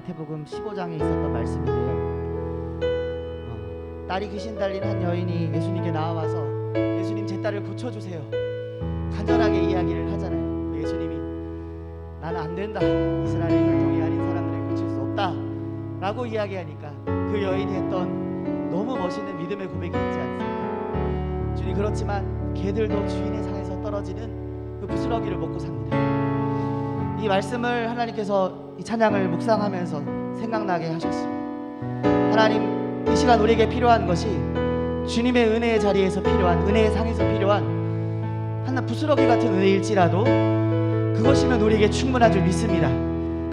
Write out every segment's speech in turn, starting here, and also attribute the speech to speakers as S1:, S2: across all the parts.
S1: 마태복음 15장에 있었던 말씀인데요. 딸이 귀신 달린 한 여인이 예수님께 나와서 예수님 제 딸을 고쳐주세요 간절하게 이야기를 하잖아요. 예수님이 나는 안 된다, 이스라엘의 혈통이 아닌 사람들을 고칠 수 없다 라고 이야기하니까 그 여인이 했던 너무 멋있는 믿음의 고백이 있지 않습니까? 주님, 그렇지만 개들도 주인의 상에서 떨어지는 그 부스러기를 먹고 삽니다. 이 말씀을 하나님께서 이 찬양을 묵상하면서 생각나게 하셨습니다. 하나님, 이 시간 우리에게 필요한 것이 주님의 은혜의 자리에서 필요한, 은혜의 상에서 필요한 하나 부스러기 같은 은혜일지라도 그것이면 우리에게 충분한 줄 믿습니다.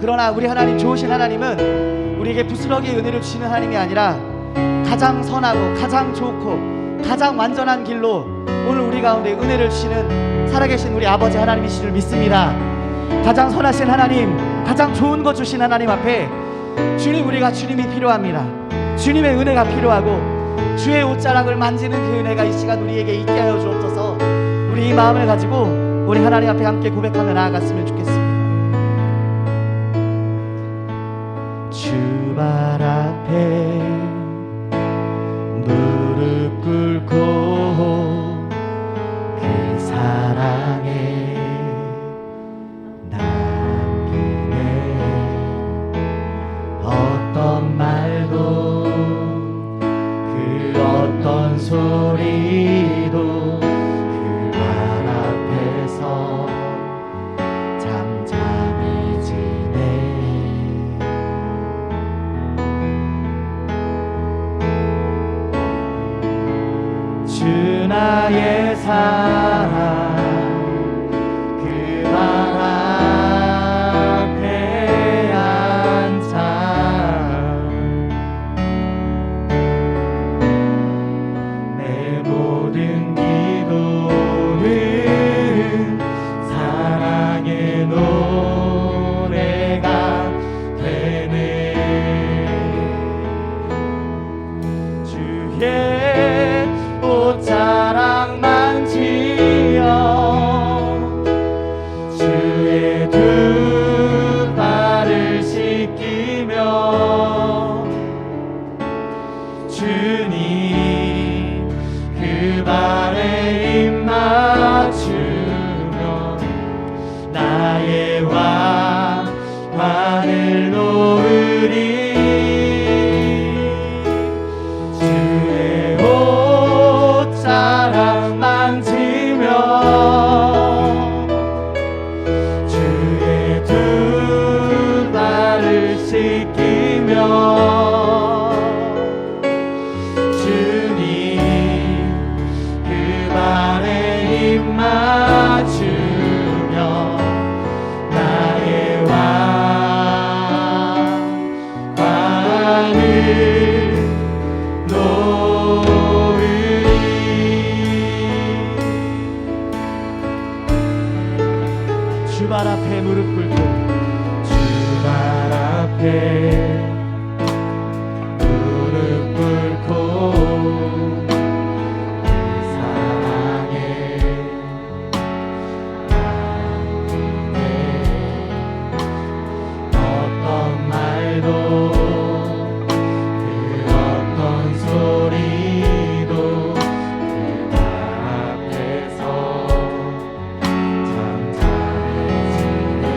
S1: 그러나 우리 하나님, 좋으신 하나님은 우리에게 부스러기의 은혜를 주시는 하나님이 아니라 가장 선하고 가장 좋고 가장 완전한 길로 오늘 우리 가운데 은혜를 주시는 살아계신 우리 아버지 하나님이신 줄 믿습니다. 가장 선하신 하나님, 가장 좋은 것 주신 하나님 앞에 주님, 우리가 주님이 필요합니다. 주님의 은혜가 필요하고 주의 옷자락을 만지는 그 은혜가 이 시간 우리에게 있게 하여 주옵소서. 우리 이 마음을 가지고 우리 하나님 앞에 함께 고백하며 나아갔으면 좋겠습니다. 주 발 앞에 무릎 꿇고 그 사랑에 남기네. 어떤 말도 그 어떤 소리도 그 발 앞에서 잠잠히 지내. 주 나의 사랑 그 발 앞에 앉아 내 모든 기도는 사랑의 노래가 되네. 주의 옷자락 만지어 주의 두 발을 씻기며 주님 그 발에 입 맞추며 나의 왕관을 놓으리. 주의 옷자락 만지며 주의 두 발을 씻기며 주님 그 발에 입 맞추며 나의 왕관을 주 발 앞에 무릎 꿇고 주 발 앞에 무릎 꿇고 그 사랑에 남기네. 어떤 말도 그 어떤 소리도 그 발 앞에서 잠잠히 지내.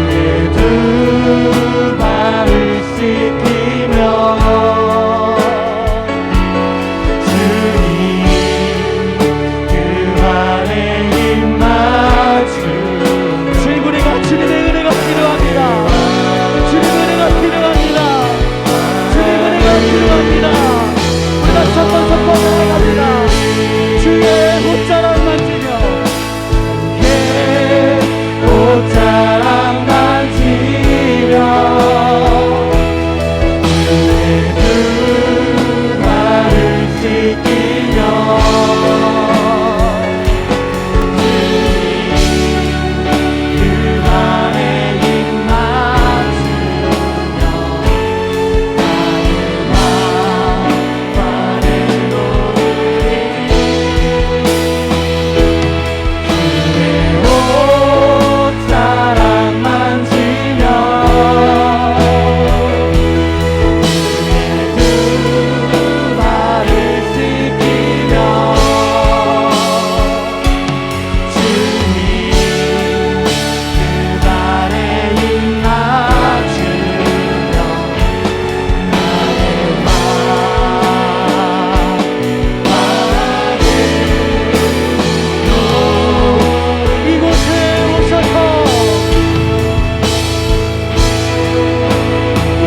S2: 주의 두 발을 씻기며 주님 그 발에 입 맞추며
S1: 주님의 은혜가 필요합니다. 주님의 은혜가 필요합니다. 주님의 은혜가 필요합니다. 우리가 선포 나아갑니다. 주의 옷자락 만지며
S2: 옷자락 만지며 주의 두 발을 씻기며 그 발에 입 맞추며 발을 옷자락 만지며 두 발을 씻기며 주님 그 발에 입 맞추며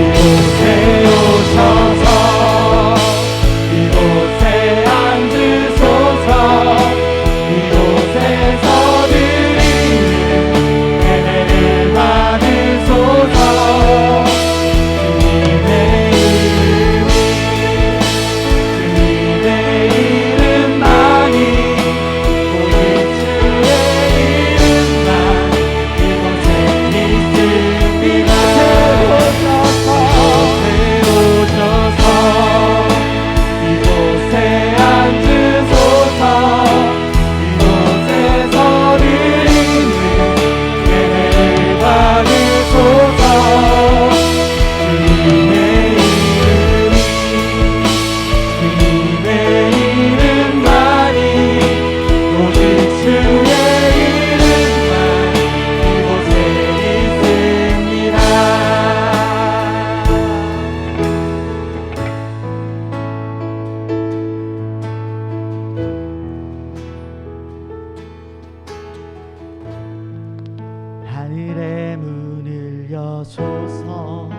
S1: 이곳에 오셔서
S2: 이곳에 앉으소서 이곳에서 드리는 예배를 받으소서 주님의 이름만이 오직 주의 이름만 이곳에 있습니다. 오셔서 이곳에 앉으소서 이곳에서 드리는 예배를 받으소서 주님의 이름만이 오직 주의 이름만 이곳에 있습니다.
S1: 하늘의 문을 여소서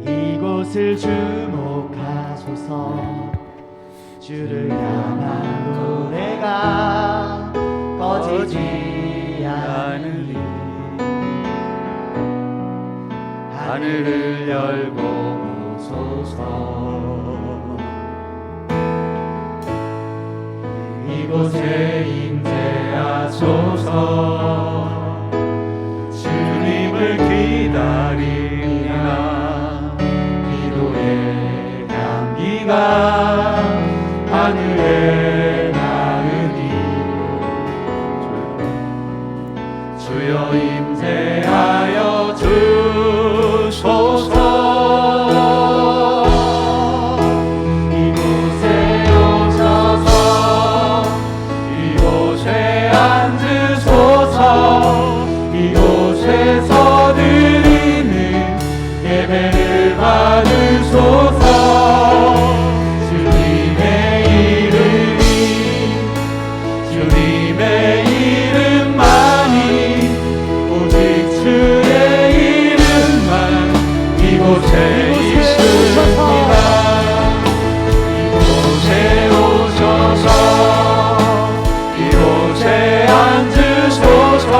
S1: 이곳을 주목하소서 주를 향한 노래가 꺼지지 않으리
S2: 하늘을 열고 오소서 이곳에 임재하소서 주님을 기다리나 기도의 향기가 하늘에 나으니 주여 임재하여 주소서 이곳에 오셔서 이곳에 앉으소서 이곳에서 드리는 예배를 받으소서 주님의 이름만이 오직 주의 이름만 이곳에 있습니다. 이곳에 오셔서 이곳에 앉으소서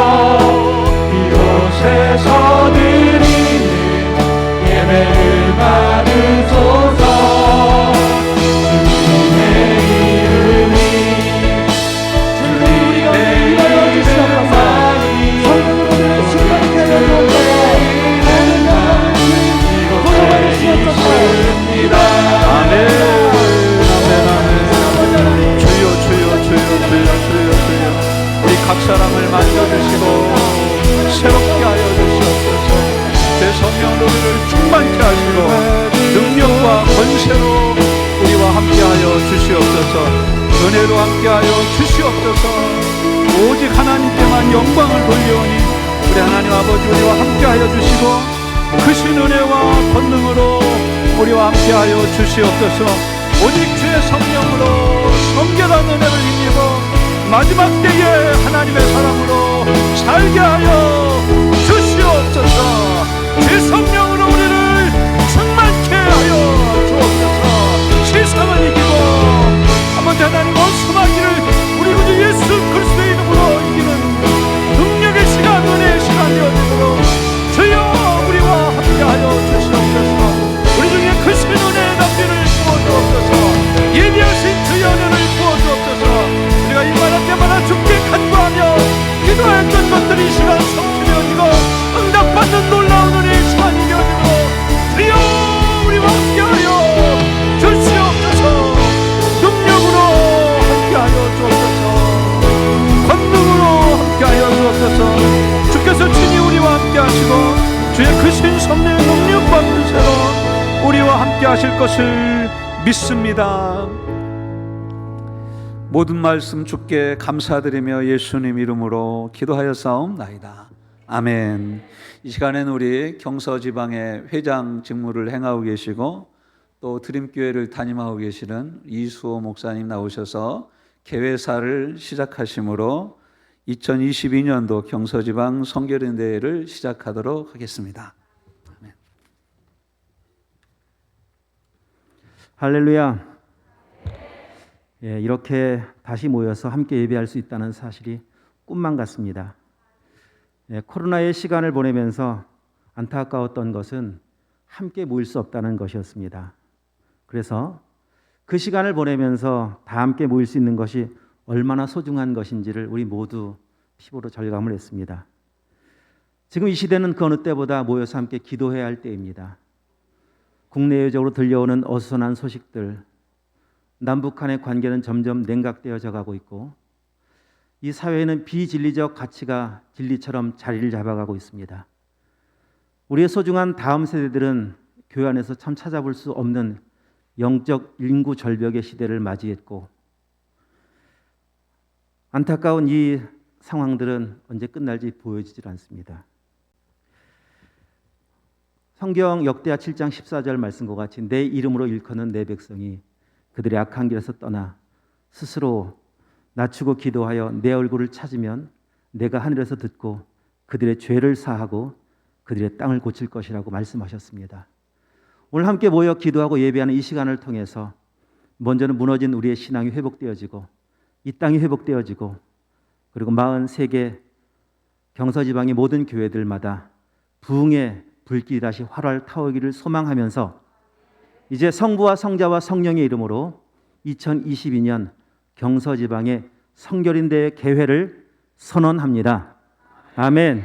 S2: 이곳에서 드리는 예배를 받으소서 주님의 각 사람을 만져주시고 새롭게 하여 주시옵소서. 제 성령으로 우리를 충만케 하시고 능력과 권세로 우리와 함께하여 주시옵소서. 은혜로 함께하여 주시옵소서. 영광을 돌려오니 우리 하나님 아버지 우리와 함께하여 주시고 크신 은혜와 권능으로 우리와 함께하여 주시옵소서. 오직 주의 성령으로 성결한 은혜를 힘입어 마지막 때에 하나님의 사랑으로 살게 하여 주시옵소서. 주의 성령으로 우리를 충만케 하여 주옵소서. 세상을 이기고 아버지 하나님 원수마귀를 우리 구주 예수 그리스도의 이름으로 이기는 능력의 시간, 은혜의 시간 되어지도록 주여 우리와 함께하여 주시옵소서. 우리 중에 크신 은혜의 납비를 부어주옵소서. 예비하신 주의 은혜를 부어주옵소서. 우리가 일마다 때마다 주께 간구하며 기도했던 것들이 이 시간 성취되어지고 응답받는 놀라운 은혜의 시간이 되어지고 주여 우리와 함께하여 주시옵소서. 능력으로 함께하여 주옵소서. 권능으로 함께하여 주옵소서. 주께서 친히 우리와 함께하시고 주의 크신 섭리의 능력과 권세로 우리와 함께하실 것을 믿습니다. 모든 말씀 주께 감사드리며 예수님 이름으로 기도하였사옵나이다. 아멘. 이 시간에는 우리 경서지방의 회장 직무를 행하고 계시고 또 드림교회를 담임하고 계시는 이수호 목사님 나오셔서 개회사를 시작하심으로 2022년도 경서지방 성결인대회를 시작하도록 하겠습니다. 아멘.
S3: 할렐루야. 예, 이렇게 다시 모여서 함께 예배할 수 있다는 사실이 꿈만 같습니다. 예, 코로나의 시간을 보내면서 안타까웠던 것은 함께 모일 수 없다는 것이었습니다. 그래서 그 시간을 보내면서 다 함께 모일 수 있는 것이 얼마나 소중한 것인지를 우리 모두 피부로 절감을 했습니다. 지금 이 시대는 그 어느 때보다 모여서 함께 기도해야 할 때입니다. 국내외적으로 들려오는 어수선한 소식들, 남북 간의 관계는 점점 냉각되어져 가고 있고 이 사회에는 비진리적 가치가 진리처럼 자리를 잡아가고 있습니다. 우리의 소중한 다음 세대들은 교회 안에서 참 찾아볼 수 없는 영적 인구 절벽의 시대를 맞이했고 안타까운 이 상황들은 언제 끝날지 보여지질 않습니다. 성경 역대하 7장 14절 말씀과 같이 내 이름으로 일컫는 내 백성이 그들의 악한 길에서 떠나 스스로 낮추고 기도하여 내 얼굴을 찾으면 내가 하늘에서 듣고 그들의 죄를 사하고 그들의 땅을 고칠 것이라고 말씀하셨습니다. 오늘 함께 모여 기도하고 예배하는 이 시간을 통해서 먼저는 무너진 우리의 신앙이 회복되어지고 이 땅이 회복되어지고 그리고 43개 경서지방의 모든 교회들마다 부흥의 불길이 다시 활활 타오르기를 소망하면서 이제 성부와 성자와 성령의 이름으로 2022년 경서지방의 성결인대회 개회를 선언합니다. 아멘.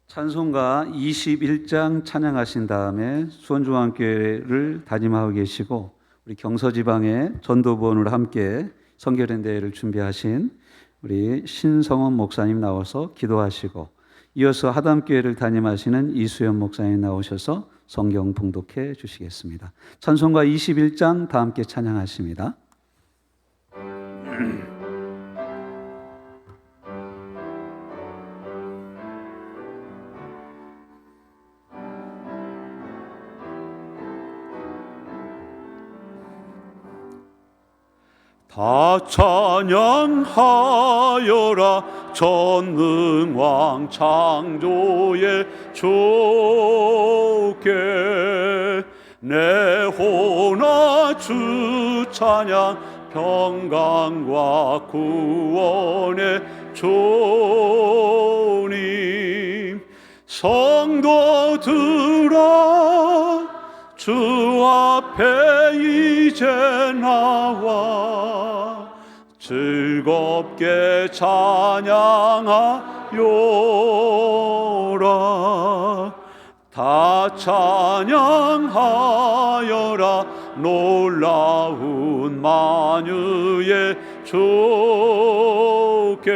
S2: 찬송가 21장 찬양하신 다음에 수원중앙교회를 담임하고 계시고 우리 경서지방의 전도부원으로 함께 성결인대회를 준비하신 우리 신성원 목사님 나와서 기도하시고 이어서 하담교회를 담임하시는 이수연 목사님 나오셔서 성경 봉독해 주시겠습니다. 찬송가 21장 다 함께 찬양하십니다. 다 찬양하여라 전능왕 창조의 주께 내 호나 주 찬양 평강과 구원의 주님 성도들아 주 앞에 이제 나와 즐겁게 찬양하여라 다 찬양하여라 놀라운 만유의 주께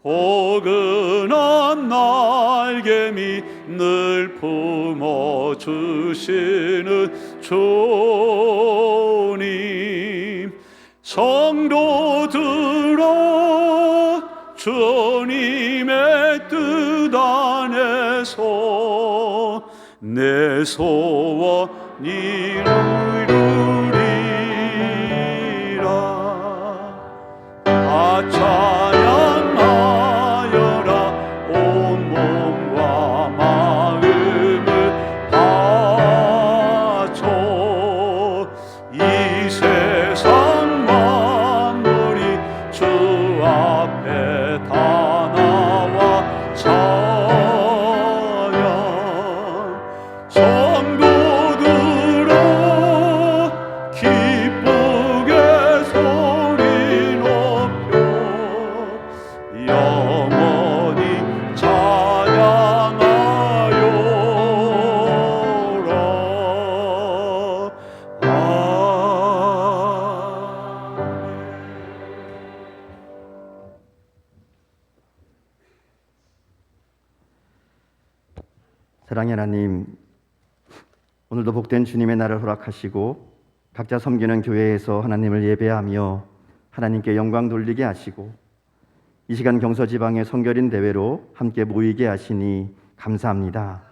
S2: 포근한 날개미 늘 품어주시는 주님, 성도들아 주님의 뜻 안에서 내 소원 이루리라. 찬양하여라 온 몸과 마음을 바쳐. 이 세상 만물이 주 앞에 다 나와 찬양. 성도들아 기쁘게 소리 높여 영원히 찬양하여라.
S4: 사랑의 하나님, 오늘도 복된 주님의 날을 허락하시고 각자 섬기는 교회에서 하나님을 예배하며 하나님께 영광 돌리게 하시고 이 시간 경서지방의 성결인 대회로 함께 모이게 하시니 감사합니다.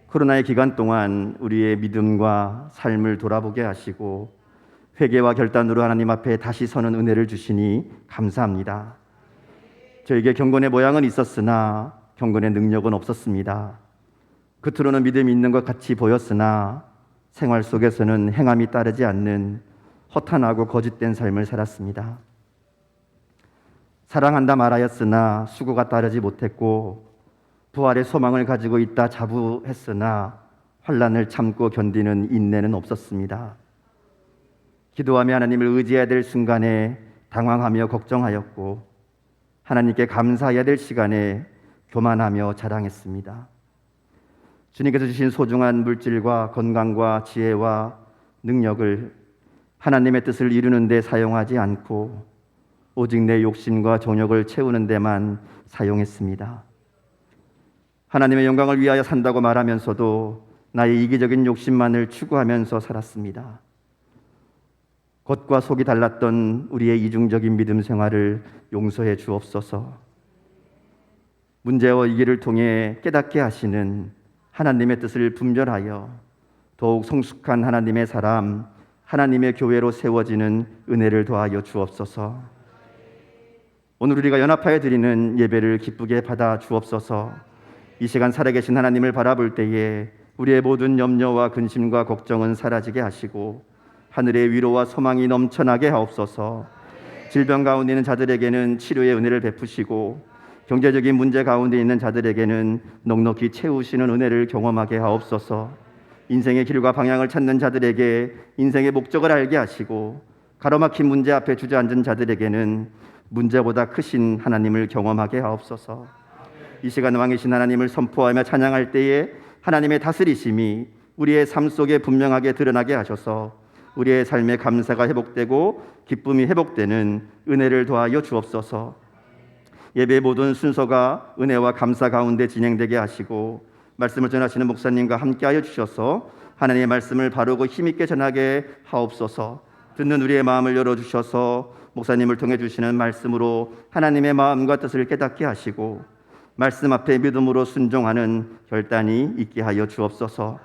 S4: 코로나의 기간 동안 우리의 믿음과 삶을 돌아보게 하시고 회개와 결단으로 하나님 앞에 다시 서는 은혜를 주시니 감사합니다. 저에게 경건의 모양은 있었으나 경건의 능력은 없었습니다. 겉으로는 믿음이 있는 것 같이 보였으나 생활 속에서는 행함이 따르지 않는 허탄하고 거짓된 삶을 살았습니다. 사랑한다 말하였으나 수고가 따르지 못했고 부활의 소망을 가지고 있다 자부했으나 환난을 참고 견디는 인내는 없었습니다. 기도하며 하나님을 의지해야 될 순간에 당황하며 걱정하였고 하나님께 감사해야 될 시간에 교만하며 자랑했습니다. 주님께서 주신 소중한 물질과 건강과 지혜와 능력을 하나님의 뜻을 이루는 데 사용하지 않고 오직 내 욕심과 정욕을 채우는 데만 사용했습니다. 하나님의 영광을 위하여 산다고 말하면서도 나의 이기적인 욕심만을 추구하면서 살았습니다. 겉과 속이 달랐던 우리의 이중적인 믿음 생활을 용서해 주옵소서. 문제와 위기를 통해 깨닫게 하시는 하나님의 뜻을 분별하여 더욱 성숙한 하나님의 사람, 하나님의 교회로 세워지는 은혜를 더하여 주옵소서. 오늘 우리가 연합하여 드리는 예배를 기쁘게 받아 주옵소서. 이 시간 살아계신 하나님을 바라볼 때에 우리의 모든 염려와 근심과 걱정은 사라지게 하시고 하늘의 위로와 소망이 넘쳐나게 하옵소서. 질병 가운데 있는 자들에게는 치료의 은혜를 베푸시고 경제적인 문제 가운데 있는 자들에게는 넉넉히 채우시는 은혜를 경험하게 하옵소서. 인생의 길과 방향을 찾는 자들에게 인생의 목적을 알게 하시고 가로막힌 문제 앞에 주저앉은 자들에게는 문제보다 크신 하나님을 경험하게 하옵소서. 이 시간 왕이신 하나님을 선포하며 찬양할 때에 하나님의 다스리심이 우리의 삶 속에 분명하게 드러나게 하셔서 우리의 삶의 감사가 회복되고 기쁨이 회복되는 은혜를 더하여 주옵소서. 예배의 모든 순서가 은혜와 감사 가운데 진행되게 하시고 말씀을 전하시는 목사님과 함께하여 주셔서 하나님의 말씀을 바르고 힘있게 전하게 하옵소서. 듣는 우리의 마음을 열어주셔서 목사님을 통해 주시는 말씀으로 하나님의 마음과 뜻을 깨닫게 하시고 말씀 앞에 믿음으로 순종하는 결단이 있게 하여 주옵소서.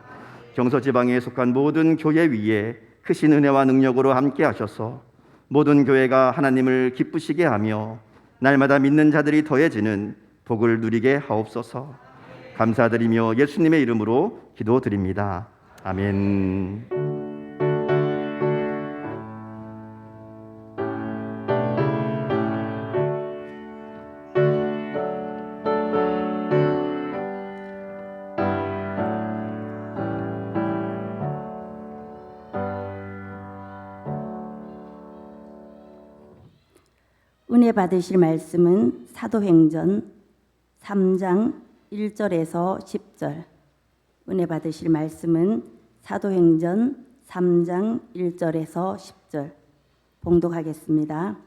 S4: 경서지방에 속한 모든 교회 위에 크신 은혜와 능력으로 함께 하셔서 모든 교회가 하나님을 기쁘시게 하며 날마다 믿는 자들이 더해지는 복을 누리게 하옵소서. 감사드리며 예수님의 이름으로 기도드립니다. 아멘.
S5: 은혜 받으실 말씀은 사도행전 3장 1절에서 10절. 은혜 받으실 말씀은 사도행전 3장 1절에서 10절. 봉독하겠습니다.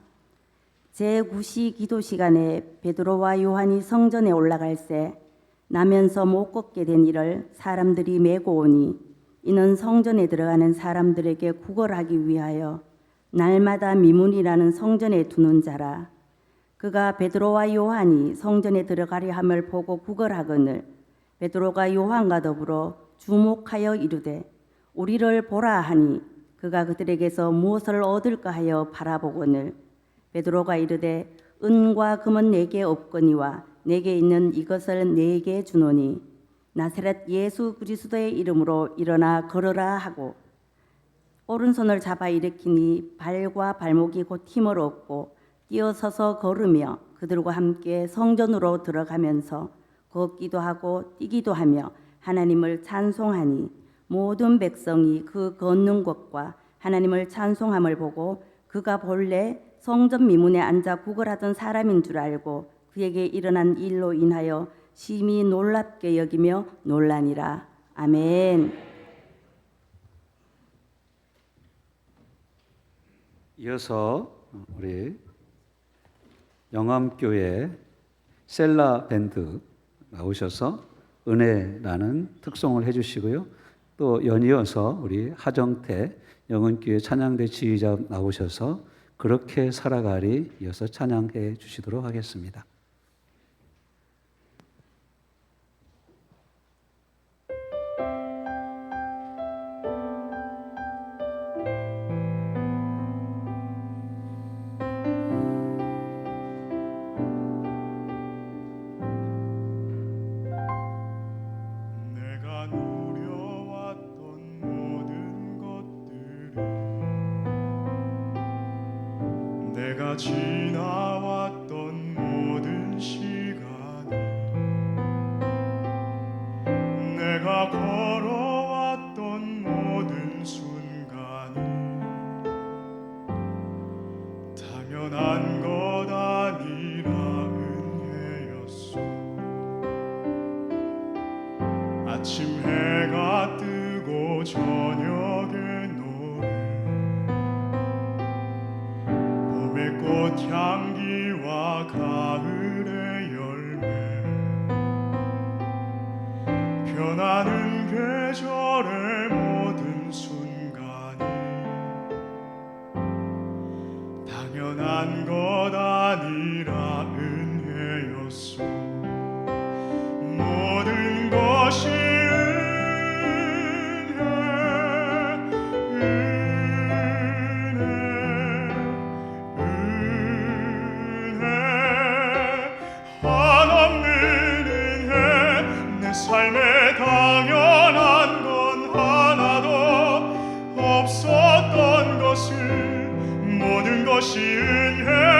S5: 제9시 기도 시간에 베드로와 요한이 성전에 올라갈새 나면서 못 걷게 된 이를 사람들이 메고 오니 이는 성전에 들어가는 사람들에게 구걸하기 위하여 날마다 미문이라는 성전에 두는 자라. 그가 베드로와 요한이 성전에 들어가려 함을 보고 구걸하거늘 베드로가 요한과 더불어 주목하여 이르되 우리를 보라 하니 그가 그들에게서 무엇을 얻을까 하여 바라보거늘 베드로가 이르되 은과 금은 내게 없거니와 내게 있는 이것을 내게 주노니 나사렛 예수 그리스도의 이름으로 일어나 걸어라 하고 오른손을 잡아 일으키니 발과 발목이 곧 힘을 얻고 뛰어서서 걸으며 그들과 함께 성전으로 들어가면서 걷기도 하고 뛰기도 하며 하나님을 찬송하니 모든 백성이 그 걷는 것과 하나님을 찬송함을 보고 그가 본래 성전 미문에 앉아 구걸하던 사람인 줄 알고 그에게 일어난 일로 인하여 심히 놀랍게 여기며 놀라니라. 아멘.
S2: 이어서 우리 영암교회 셀라 밴드 나오셔서 은혜라는 특송을 해주시고요. 또 연이어서 우리 하정태 영은교회 찬양대 지휘자 나오셔서 그렇게 살아가리 이어서 찬양해 주시도록 하겠습니다. 내가 누려왔던 모든 것들이 내가 지나왔던 모든 시간이 내가 걸어왔던 모든 순간이 당연한 것 아니라 은혜였소. 아침 해가 뜨고 저녁에 노래 봄의 꽃향기와 가을의 열매 변하는 계절의 모든 순간이 당연한 것 아니라 은혜였소. 모든 것이 삶에 당연한 건 하나도 없었던 것을 모든 것이 은혜였소.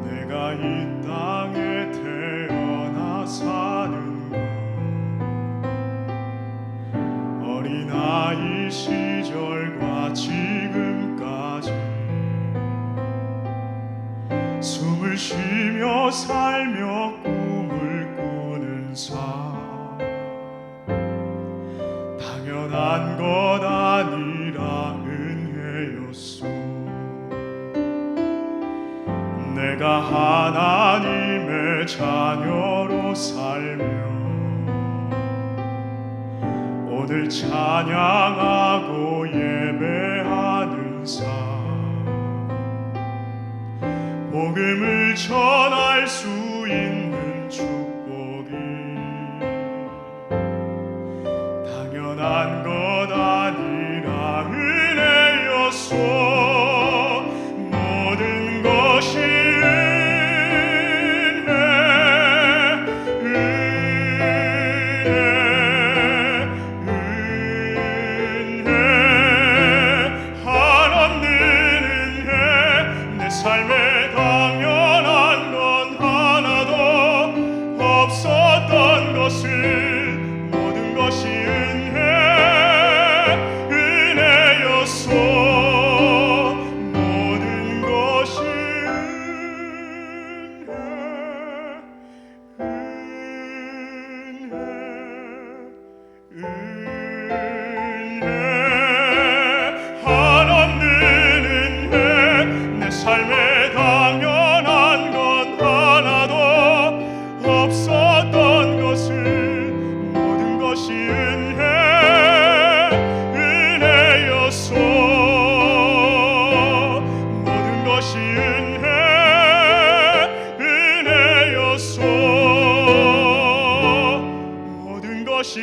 S2: 내가 이 땅에 태어나 사는 것 어린아이 시절과 지금까지 숨을 쉬며 살며 꿈을 꾸는 삶 당연한 것 아니라 은혜였소. 내가 하나님의 자녀로 살며 오늘 찬양하고 예배하는 삶 복음을 전할 수 있는 축복이 당연한 것 아니라 은혜였소. 모든 것이 삶에 당연한 건 은혜 한없는 은혜 내 삶에 당연한 건 하나도 없었던 것을 모든 것이 은혜였소 모든 것이 은혜였소 모든 것이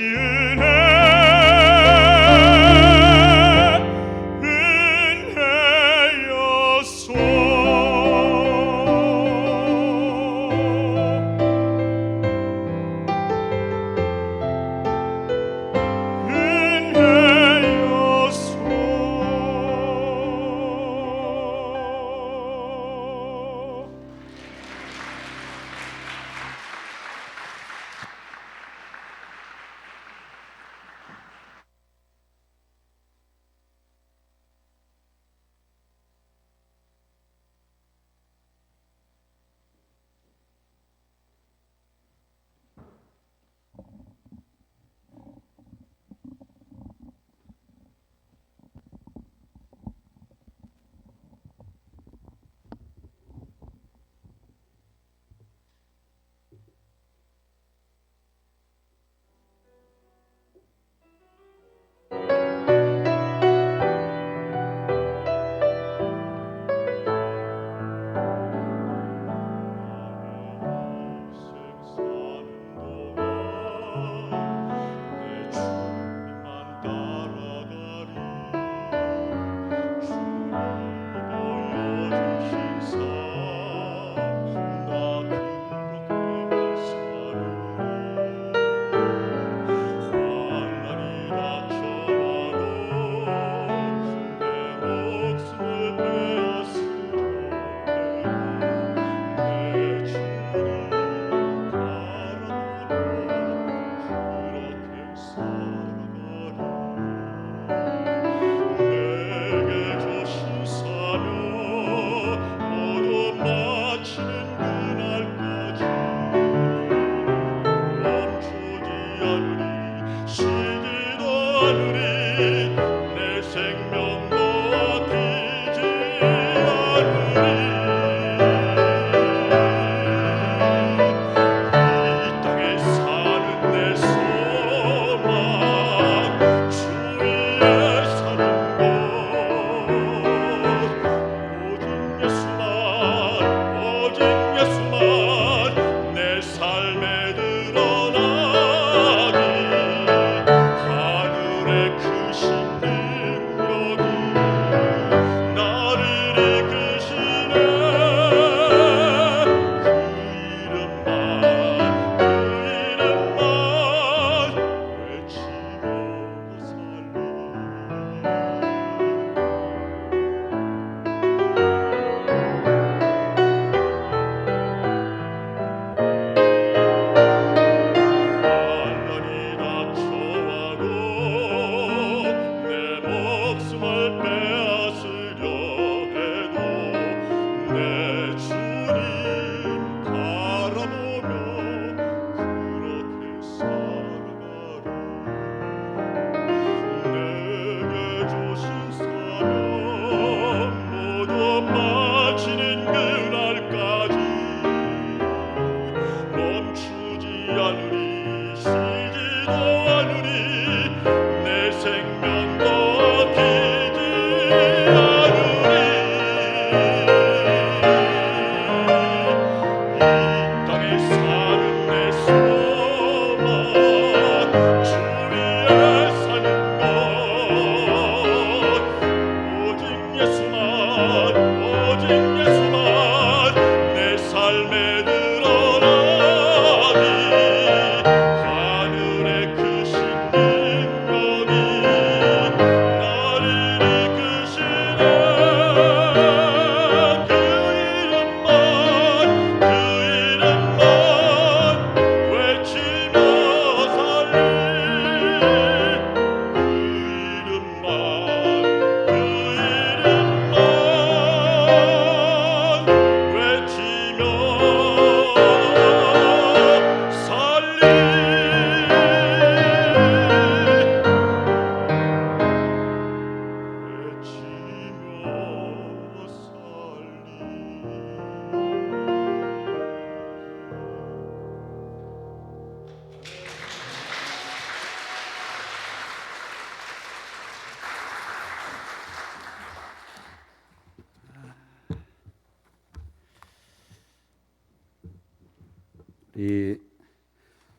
S6: 이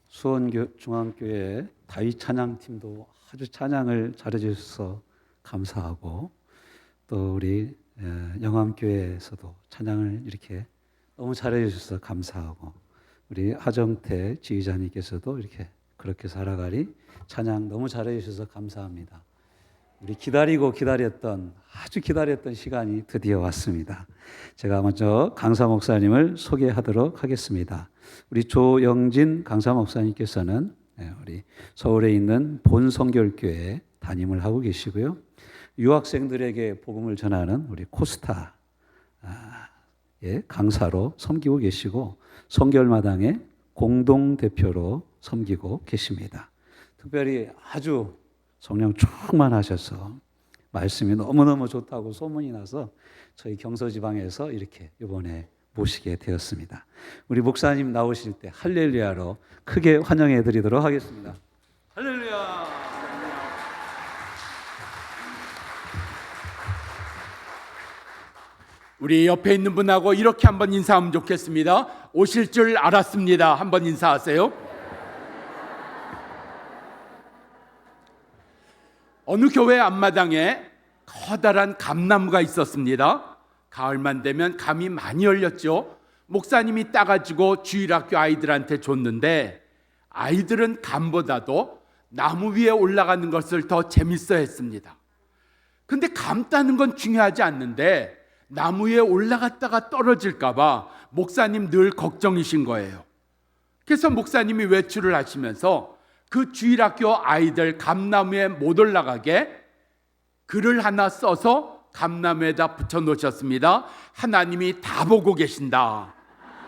S6: 수원중앙교회 다윗 찬양팀도 아주 찬양을 잘해주셔서 감사하고, 또 우리 영암교회에서도 찬양을 이렇게 너무 잘해주셔서 감사하고, 우리 하정태 지휘자님께서도 이렇게 그렇게 살아가리 찬양 너무 잘해주셔서 감사합니다. 우리 아주 기다렸던 시간이 드디어 왔습니다. 제가 먼저 강사 목사님을 소개하도록 하겠습니다. 우리 조영진 강사 목사님께서는 우리 서울에 있는 본성결교회 담임을 하고 계시고요. 유학생들에게 복음을 전하는 우리 코스타의 강사로 섬기고 계시고, 성결마당의 공동대표로 섬기고 계십니다. 특별히 아주 성령 충만하셔서 말씀이 너무너무 좋다고 소문이 나서 저희 경서지방에서 이렇게 이번에 모시게 되었습니다. 우리 목사님 나오실 때 할렐루야로 크게 환영해 드리도록 하겠습니다. 할렐루야.
S7: 우리 옆에 있는 분하고 이렇게 한번 인사하면 좋겠습니다. 오실 줄 알았습니다. 한번 인사하세요. 어느 교회 앞마당에 커다란 감나무가 있었습니다. 가을만 되면 감이 많이 열렸죠. 목사님이 따가지고 주일학교 아이들한테 줬는데, 아이들은 감보다도 나무 위에 올라가는 것을 더 재밌어 했습니다. 근데 감 따는 건 중요하지 않는데 나무 위에 올라갔다가 떨어질까 봐 목사님 늘 걱정이신 거예요. 그래서 목사님이 외출을 하시면서 그 주일학교 아이들 감나무에 못 올라가게 글을 하나 써서 감나무에다 붙여 놓으셨습니다. 하나님이 다 보고 계신다.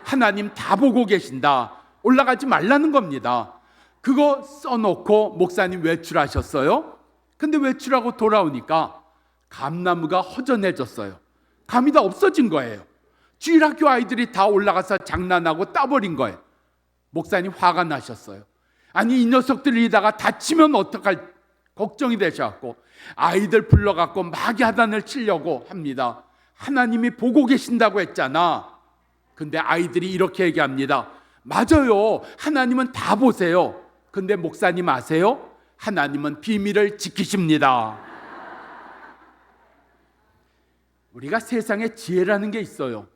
S7: 하나님 다 보고 계신다. 올라가지 말라는 겁니다. 그거 써놓고 목사님 외출하셨어요. 근데 외출하고 돌아오니까 감나무가 허전해졌어요. 감이 다 없어진 거예요. 주일학교 아이들이 다 올라가서 장난하고 따버린 거예요. 목사님 화가 나셨어요. 아니, 이 녀석들이 이다가 다치면 어떡할 걱정이 되셔갖고 아이들 불러갖고 마귀하단을 치려고 합니다. 하나님이 보고 계신다고 했잖아. 근데 아이들이 이렇게 얘기합니다. 맞아요, 하나님은 다 보세요. 근데 목사님 아세요? 하나님은 비밀을 지키십니다. 우리가 세상에 지혜라는 게 있어요.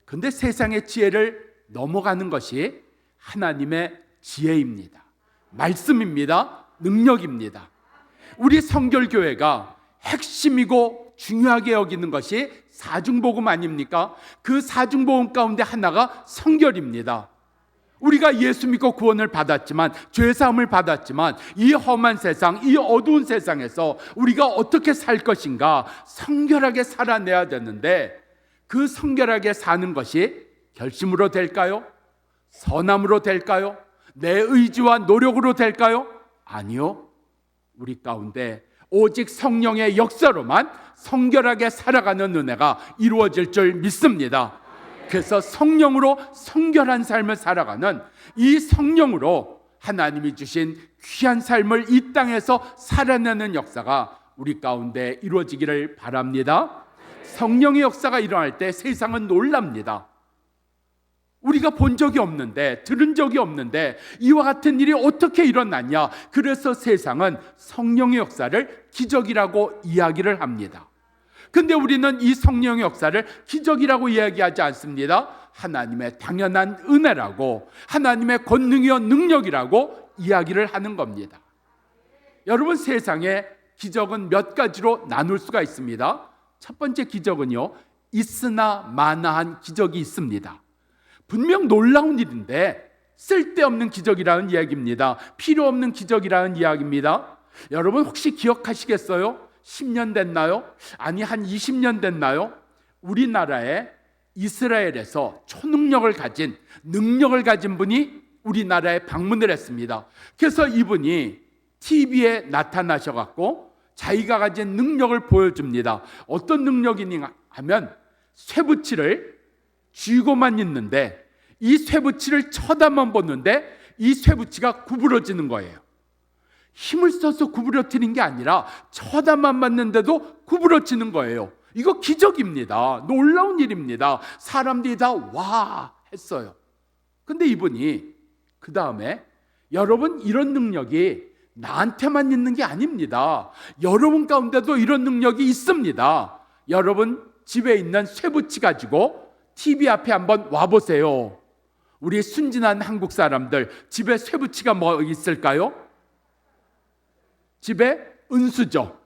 S7: 근데 세상의 지혜를 넘어가는 것이 하나님의 지혜입니다. 말씀입니다. 능력입니다. 우리 성결교회가 핵심이고 중요하게 여기는 것이 사중복음 아닙니까? 그 사중복음 가운데 하나가 성결입니다. 우리가 예수 믿고 구원을 받았지만, 죄사함을 받았지만, 이 험한 세상, 이 어두운 세상에서 우리가 어떻게 살 것인가 성결하게 살아내야 되는데, 그 성결하게 사는 것이 결심으로 될까요? 선함으로 될까요? 내 의지와 노력으로 될까요? 아니요. 우리 가운데 오직 성령의 역사로만 성결하게 살아가는 은혜가 이루어질 줄 믿습니다. 그래서 성령으로 성결한 삶을 살아가는, 이 성령으로 하나님이 주신 귀한 삶을 이 땅에서 살아내는 역사가 우리 가운데 이루어지기를 바랍니다. 성령의 역사가 일어날 때 세상은 놀랍니다. 우리가 본 적이 없는데, 들은 적이 없는데 이와 같은 일이 어떻게 일어났냐. 그래서 세상은 성령의 역사를 기적이라고 이야기를 합니다. 근데 우리는 이 성령의 역사를 기적이라고 이야기하지 않습니다. 하나님의 당연한 은혜라고, 하나님의 권능이요 능력이라고 이야기를 하는 겁니다. 여러분, 세상에 기적은 몇 가지로 나눌 수가 있습니다. 첫 번째 기적은요, 있으나 마나한 기적이 있습니다. 분명 놀라운 일인데 쓸데없는 기적이라는 이야기입니다. 필요 없는 기적이라는 이야기입니다. 여러분, 혹시 기억하시겠어요? 10년 됐나요? 아니, 한 20년 됐나요? 우리나라에 이스라엘에서 초능력을 가진, 능력을 가진 분이 우리나라에 방문을 했습니다. 그래서 이분이 TV에 나타나셔갖고 자기가 가진 능력을 보여줍니다. 어떤 능력이냐 하면, 쇠붙이를 쥐고만 있는데 이 쇠붙이를 쳐다만 보는데 이 쇠붙이가 구부러지는 거예요. 힘을 써서 구부러뜨린 게 아니라 쳐다만 봤는데도 구부러지는 거예요. 이거 기적입니다. 놀라운 일입니다. 사람들이 다 와 했어요. 근데 이분이 그 다음에 여러분, 이런 능력이 나한테만 있는 게 아닙니다. 여러분 가운데도 이런 능력이 있습니다. 여러분 집에 있는 쇠붙이 가지고 TV 앞에 한번 와보세요. 우리 순진한 한국 사람들 집에 쇠붙이가 뭐 있을까요? 집에 은수저,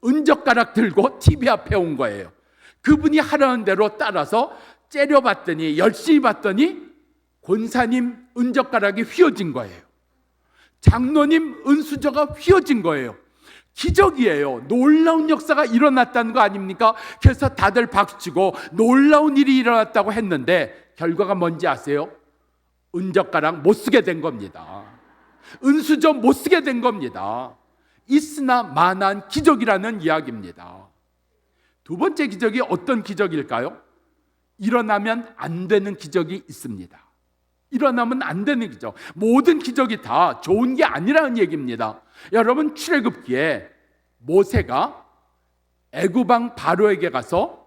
S7: 은젓가락 들고 TV 앞에 온 거예요. 그분이 하라는 대로 따라서 째려봤더니, 열심히 봤더니 권사님 은젓가락이 휘어진 거예요. 장로님 은수저가 휘어진 거예요. 기적이에요. 놀라운 역사가 일어났다는 거 아닙니까? 그래서 다들 박수치고 놀라운 일이 일어났다고 했는데 결과가 뭔지 아세요? 은젓가락 못 쓰게 된 겁니다. 은수저 못 쓰게 된 겁니다. 있으나 마나한 기적이라는 이야기입니다. 두 번째 기적이 어떤 기적일까요? 일어나면 안 되는 기적이 있습니다. 일어나면 안 되는 기적. 모든 기적이 다 좋은 게 아니라는 얘기입니다. 여러분, 출애굽기에 모세가 애굽 왕 바로에게 가서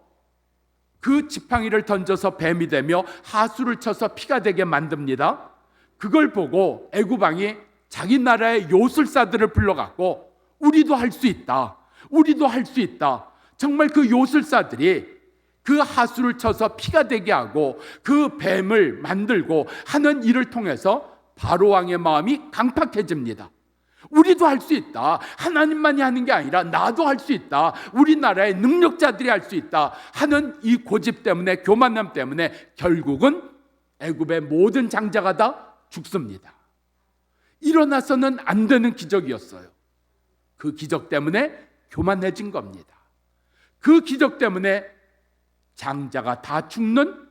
S7: 그 지팡이를 던져서 뱀이 되며 하수를 쳐서 피가 되게 만듭니다. 그걸 보고 애굽 왕이 자기 나라의 요술사들을 불러갖고 우리도 할 수 있다, 우리도 할 수 있다. 정말 그 요술사들이 그 하수를 쳐서 피가 되게 하고 그 뱀을 만들고 하는 일을 통해서 바로 왕의 마음이 강팍해집니다. 우리도 할 수 있다. 하나님만이 하는 게 아니라 나도 할 수 있다. 우리나라의 능력자들이 할 수 있다 하는 이 고집 때문에, 교만함 때문에 결국은 애굽의 모든 장자가 다 죽습니다. 일어나서는 안 되는 기적이었어요. 그 기적 때문에 교만해진 겁니다. 그 기적 때문에 장자가 다 죽는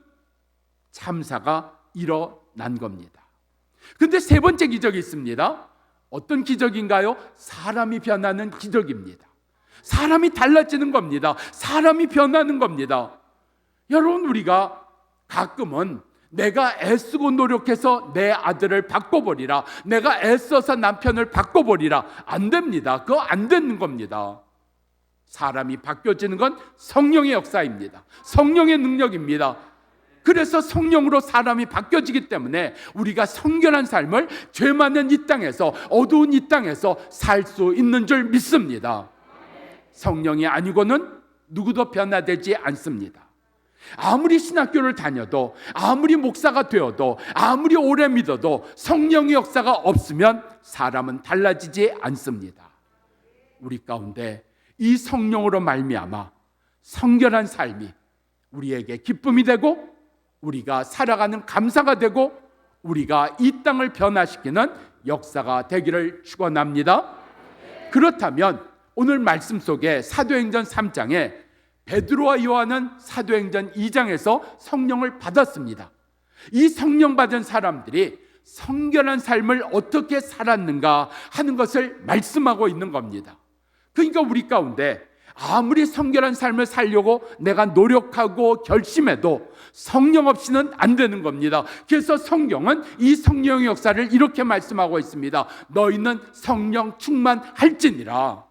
S7: 참사가 일어난 겁니다. 근데 세 번째 기적이 있습니다. 어떤 기적인가요? 사람이 변하는 기적입니다. 사람이 달라지는 겁니다. 사람이 변하는 겁니다. 여러분, 우리가 가끔은 내가 애쓰고 노력해서 내 아들을 바꿔버리라, 내가 애써서 남편을 바꿔버리라, 안 됩니다. 그거 안 되는 겁니다. 사람이 바뀌어지는 건 성령의 역사입니다. 성령의 능력입니다. 그래서 성령으로 사람이 바뀌어지기 때문에 우리가 성결한 삶을 죄 많은 이 땅에서, 어두운 이 땅에서 살 수 있는 줄 믿습니다. 성령이 아니고는 누구도 변화되지 않습니다. 아무리 신학교를 다녀도, 아무리 목사가 되어도, 아무리 오래 믿어도 성령의 역사가 없으면 사람은 달라지지 않습니다. 우리 가운데 이 성령으로 말미암아 성결한 삶이 우리에게 기쁨이 되고, 우리가 살아가는 감사가 되고, 우리가 이 땅을 변화시키는 역사가 되기를 축원합니다. 그렇다면 오늘 말씀 속에 사도행전 3장에 베드로와 요한은 사도행전 2장에서 성령을 받았습니다. 이 성령 받은 사람들이 성결한 삶을 어떻게 살았는가 하는 것을 말씀하고 있는 겁니다. 그러니까 우리 가운데 아무리 성결한 삶을 살려고 내가 노력하고 결심해도 성령 없이는 안 되는 겁니다. 그래서 성경은 이 성령의 역사를 이렇게 말씀하고 있습니다. 너희는 성령 충만할지니라.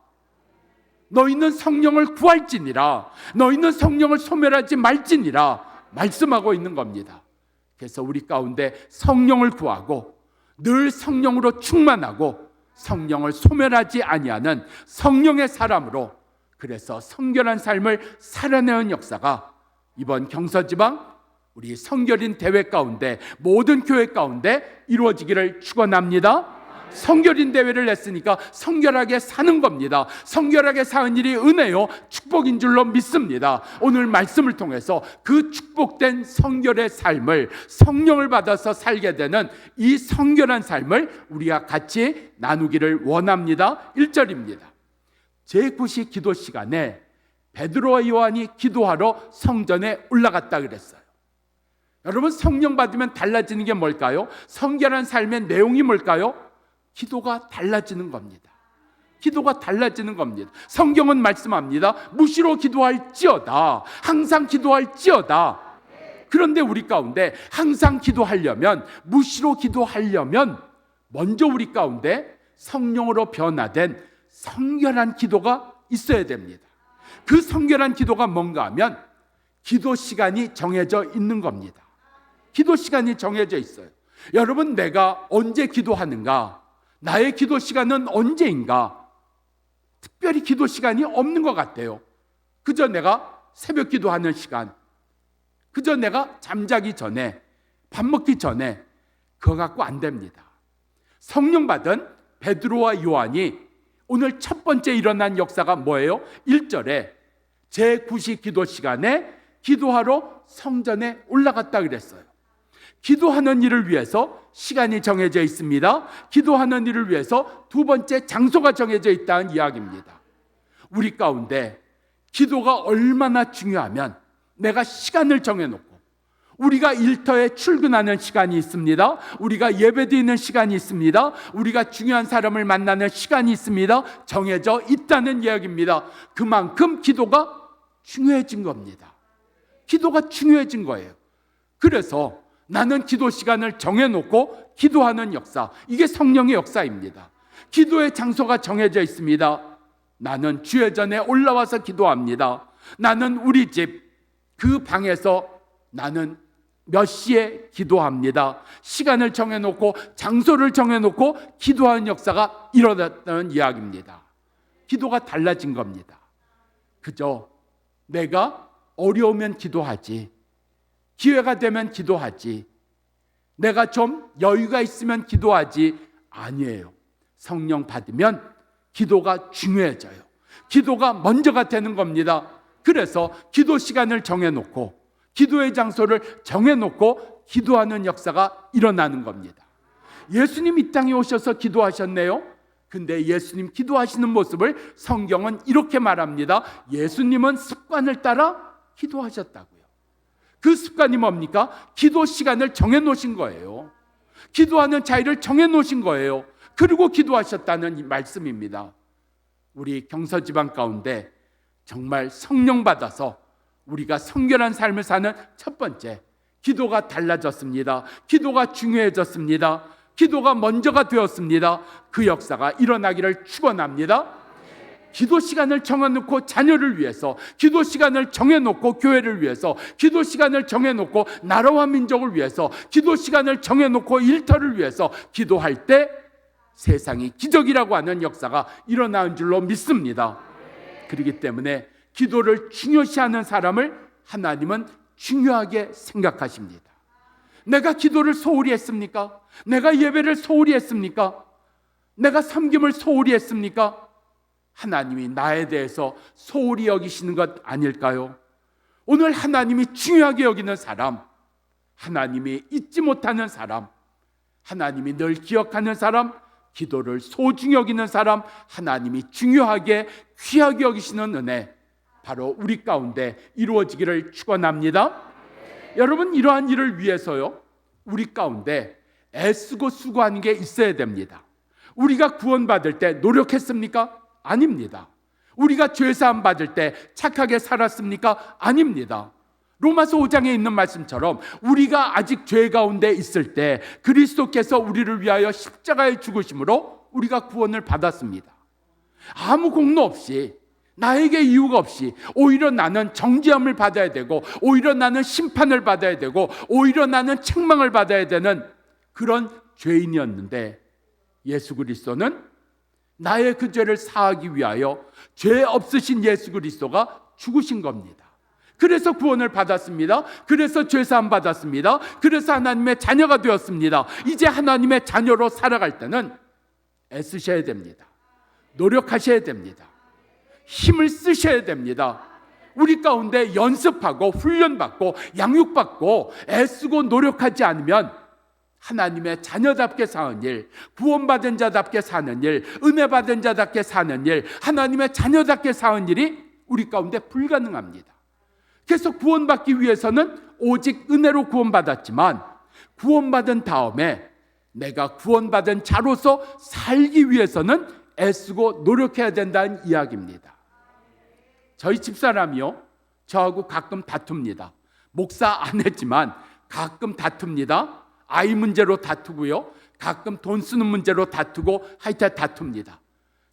S7: 너희는 성령을 구할지니라. 너희는 성령을 소멸하지 말지니라 말씀하고 있는 겁니다. 그래서 우리 가운데 성령을 구하고 늘 성령으로 충만하고 성령을 소멸하지 아니하는 성령의 사람으로, 그래서 성결한 삶을 살아내는 역사가 이번 경서지방 우리 성결인 대회 가운데, 모든 교회 가운데 이루어지기를 축원합니다. 성결인 대회를 냈으니까 성결하게 사는 겁니다. 성결하게 사는 일이 은혜요, 축복인 줄로 믿습니다. 오늘 말씀을 통해서 그 축복된 성결의 삶을, 성령을 받아서 살게 되는 이 성결한 삶을 우리가 같이 나누기를 원합니다. 1절입니다. 제9시 기도 시간에 베드로와 요한이 기도하러 성전에 올라갔다 그랬어요. 여러분, 성령 받으면 달라지는 게 뭘까요? 성결한 삶의 내용이 뭘까요? 기도가 달라지는 겁니다. 기도가 달라지는 겁니다. 성경은 말씀합니다. 무시로 기도할지어다, 항상 기도할지어다. 그런데 우리 가운데 항상 기도하려면, 무시로 기도하려면 먼저 우리 가운데 성령으로 변화된 성결한 기도가 있어야 됩니다. 그 성결한 기도가 뭔가 하면 기도 시간이 정해져 있는 겁니다. 기도 시간이 정해져 있어요. 여러분, 내가 언제 기도하는가? 나의 기도 시간은 언제인가? 특별히 기도 시간이 없는 것 같아요. 그저 내가 새벽 기도하는 시간, 그저 내가 잠자기 전에, 밥 먹기 전에, 그거 갖고 안 됩니다. 성령 받은 베드로와 요한이 오늘 첫 번째 일어난 역사가 뭐예요? 1절에 제9시 기도 시간에 기도하러 성전에 올라갔다 그랬어요. 기도하는 일을 위해서 시간이 정해져 있습니다. 기도하는 일을 위해서 두 번째 장소가 정해져 있다는 이야기입니다. 우리 가운데 기도가 얼마나 중요하면 내가 시간을 정해놓고, 우리가 일터에 출근하는 시간이 있습니다. 우리가 예배드리는 시간이 있습니다. 우리가 중요한 사람을 만나는 시간이 있습니다. 정해져 있다는 이야기입니다. 그만큼 기도가 중요해진 겁니다. 기도가 중요해진 거예요. 그래서 나는 기도 시간을 정해놓고 기도하는 역사, 이게 성령의 역사입니다. 기도의 장소가 정해져 있습니다. 나는 주의 전에 올라와서 기도합니다. 나는 우리 집 그 방에서 나는 몇 시에 기도합니다. 시간을 정해놓고 장소를 정해놓고 기도하는 역사가 일어났다는 이야기입니다. 기도가 달라진 겁니다. 그저 내가 어려우면 기도하지, 기회가 되면 기도하지, 내가 좀 여유가 있으면 기도하지, 아니에요. 성령 받으면 기도가 중요해져요. 기도가 먼저가 되는 겁니다. 그래서 기도 시간을 정해놓고, 기도의 장소를 정해놓고 기도하는 역사가 일어나는 겁니다. 예수님 이 땅에 오셔서 기도하셨네요. 근데 예수님 기도하시는 모습을 성경은 이렇게 말합니다. 예수님은 습관을 따라 기도하셨다고요. 그 습관이 뭡니까? 기도 시간을 정해놓으신 거예요. 기도하는 자리를 정해놓으신 거예요. 그리고 기도하셨다는 이 말씀입니다. 우리 경서지방 가운데 정말 성령 받아서 우리가 성결한 삶을 사는 첫 번째, 기도가 달라졌습니다. 기도가 중요해졌습니다. 기도가 먼저가 되었습니다. 그 역사가 일어나기를 축원합니다. 기도 시간을 정해놓고 자녀를 위해서, 기도 시간을 정해놓고 교회를 위해서, 기도 시간을 정해놓고 나라와 민족을 위해서, 기도 시간을 정해놓고 일터를 위해서 기도할 때 세상이 기적이라고 하는 역사가 일어나는 줄로 믿습니다. 그렇기 때문에 기도를 중요시하는 사람을 하나님은 중요하게 생각하십니다. 내가 기도를 소홀히 했습니까? 내가 예배를 소홀히 했습니까? 내가 섬김을 소홀히 했습니까? 하나님이 나에 대해서 소홀히 여기시는 것 아닐까요? 오늘 하나님이 중요하게 여기는 사람, 하나님이 잊지 못하는 사람, 하나님이 늘 기억하는 사람, 기도를 소중히 여기는 사람, 하나님이 중요하게 귀하게 여기시는 은혜, 바로 우리 가운데 이루어지기를 축원합니다. 여러분, 이러한 일을 위해서요, 우리 가운데 애쓰고 수고하는 게 있어야 됩니다. 우리가 구원받을 때 노력했습니까? 아닙니다. 우리가 죄사함 받을 때 착하게 살았습니까? 아닙니다. 로마서 5장에 있는 말씀처럼 우리가 아직 죄 가운데 있을 때 그리스도께서 우리를 위하여 십자가에 죽으심으로 우리가 구원을 받았습니다. 아무 공로 없이, 나에게 이유가 없이, 오히려 나는 정죄함을 받아야 되고, 오히려 나는 심판을 받아야 되고, 오히려 나는 책망을 받아야 되는 그런 죄인이었는데, 예수 그리스도는 나의 그 죄를 사하기 위하여 죄 없으신 예수 그리스도가 죽으신 겁니다. 그래서 구원을 받았습니다. 그래서 죄사함 받았습니다. 그래서 하나님의 자녀가 되었습니다. 이제 하나님의 자녀로 살아갈 때는 애쓰셔야 됩니다. 노력하셔야 됩니다. 힘을 쓰셔야 됩니다. 우리 가운데 연습하고 훈련받고 양육받고 애쓰고 노력하지 않으면 하나님의 자녀답게 사는 일, 구원받은 자답게 사는 일, 은혜 받은 자답게 사는 일, 하나님의 자녀답게 사는 일이 우리 가운데 불가능합니다. 그래서 구원받기 위해서는 오직 은혜로 구원받았지만, 구원받은 다음에 내가 구원받은 자로서 살기 위해서는 애쓰고 노력해야 된다는 이야기입니다. 저희 집사람이요, 저하고 가끔 다툽니다. 목사 안 했지만 가끔 다툽니다. 아이 문제로 다투고요, 가끔 돈 쓰는 문제로 다투고, 하여튼 다툽니다.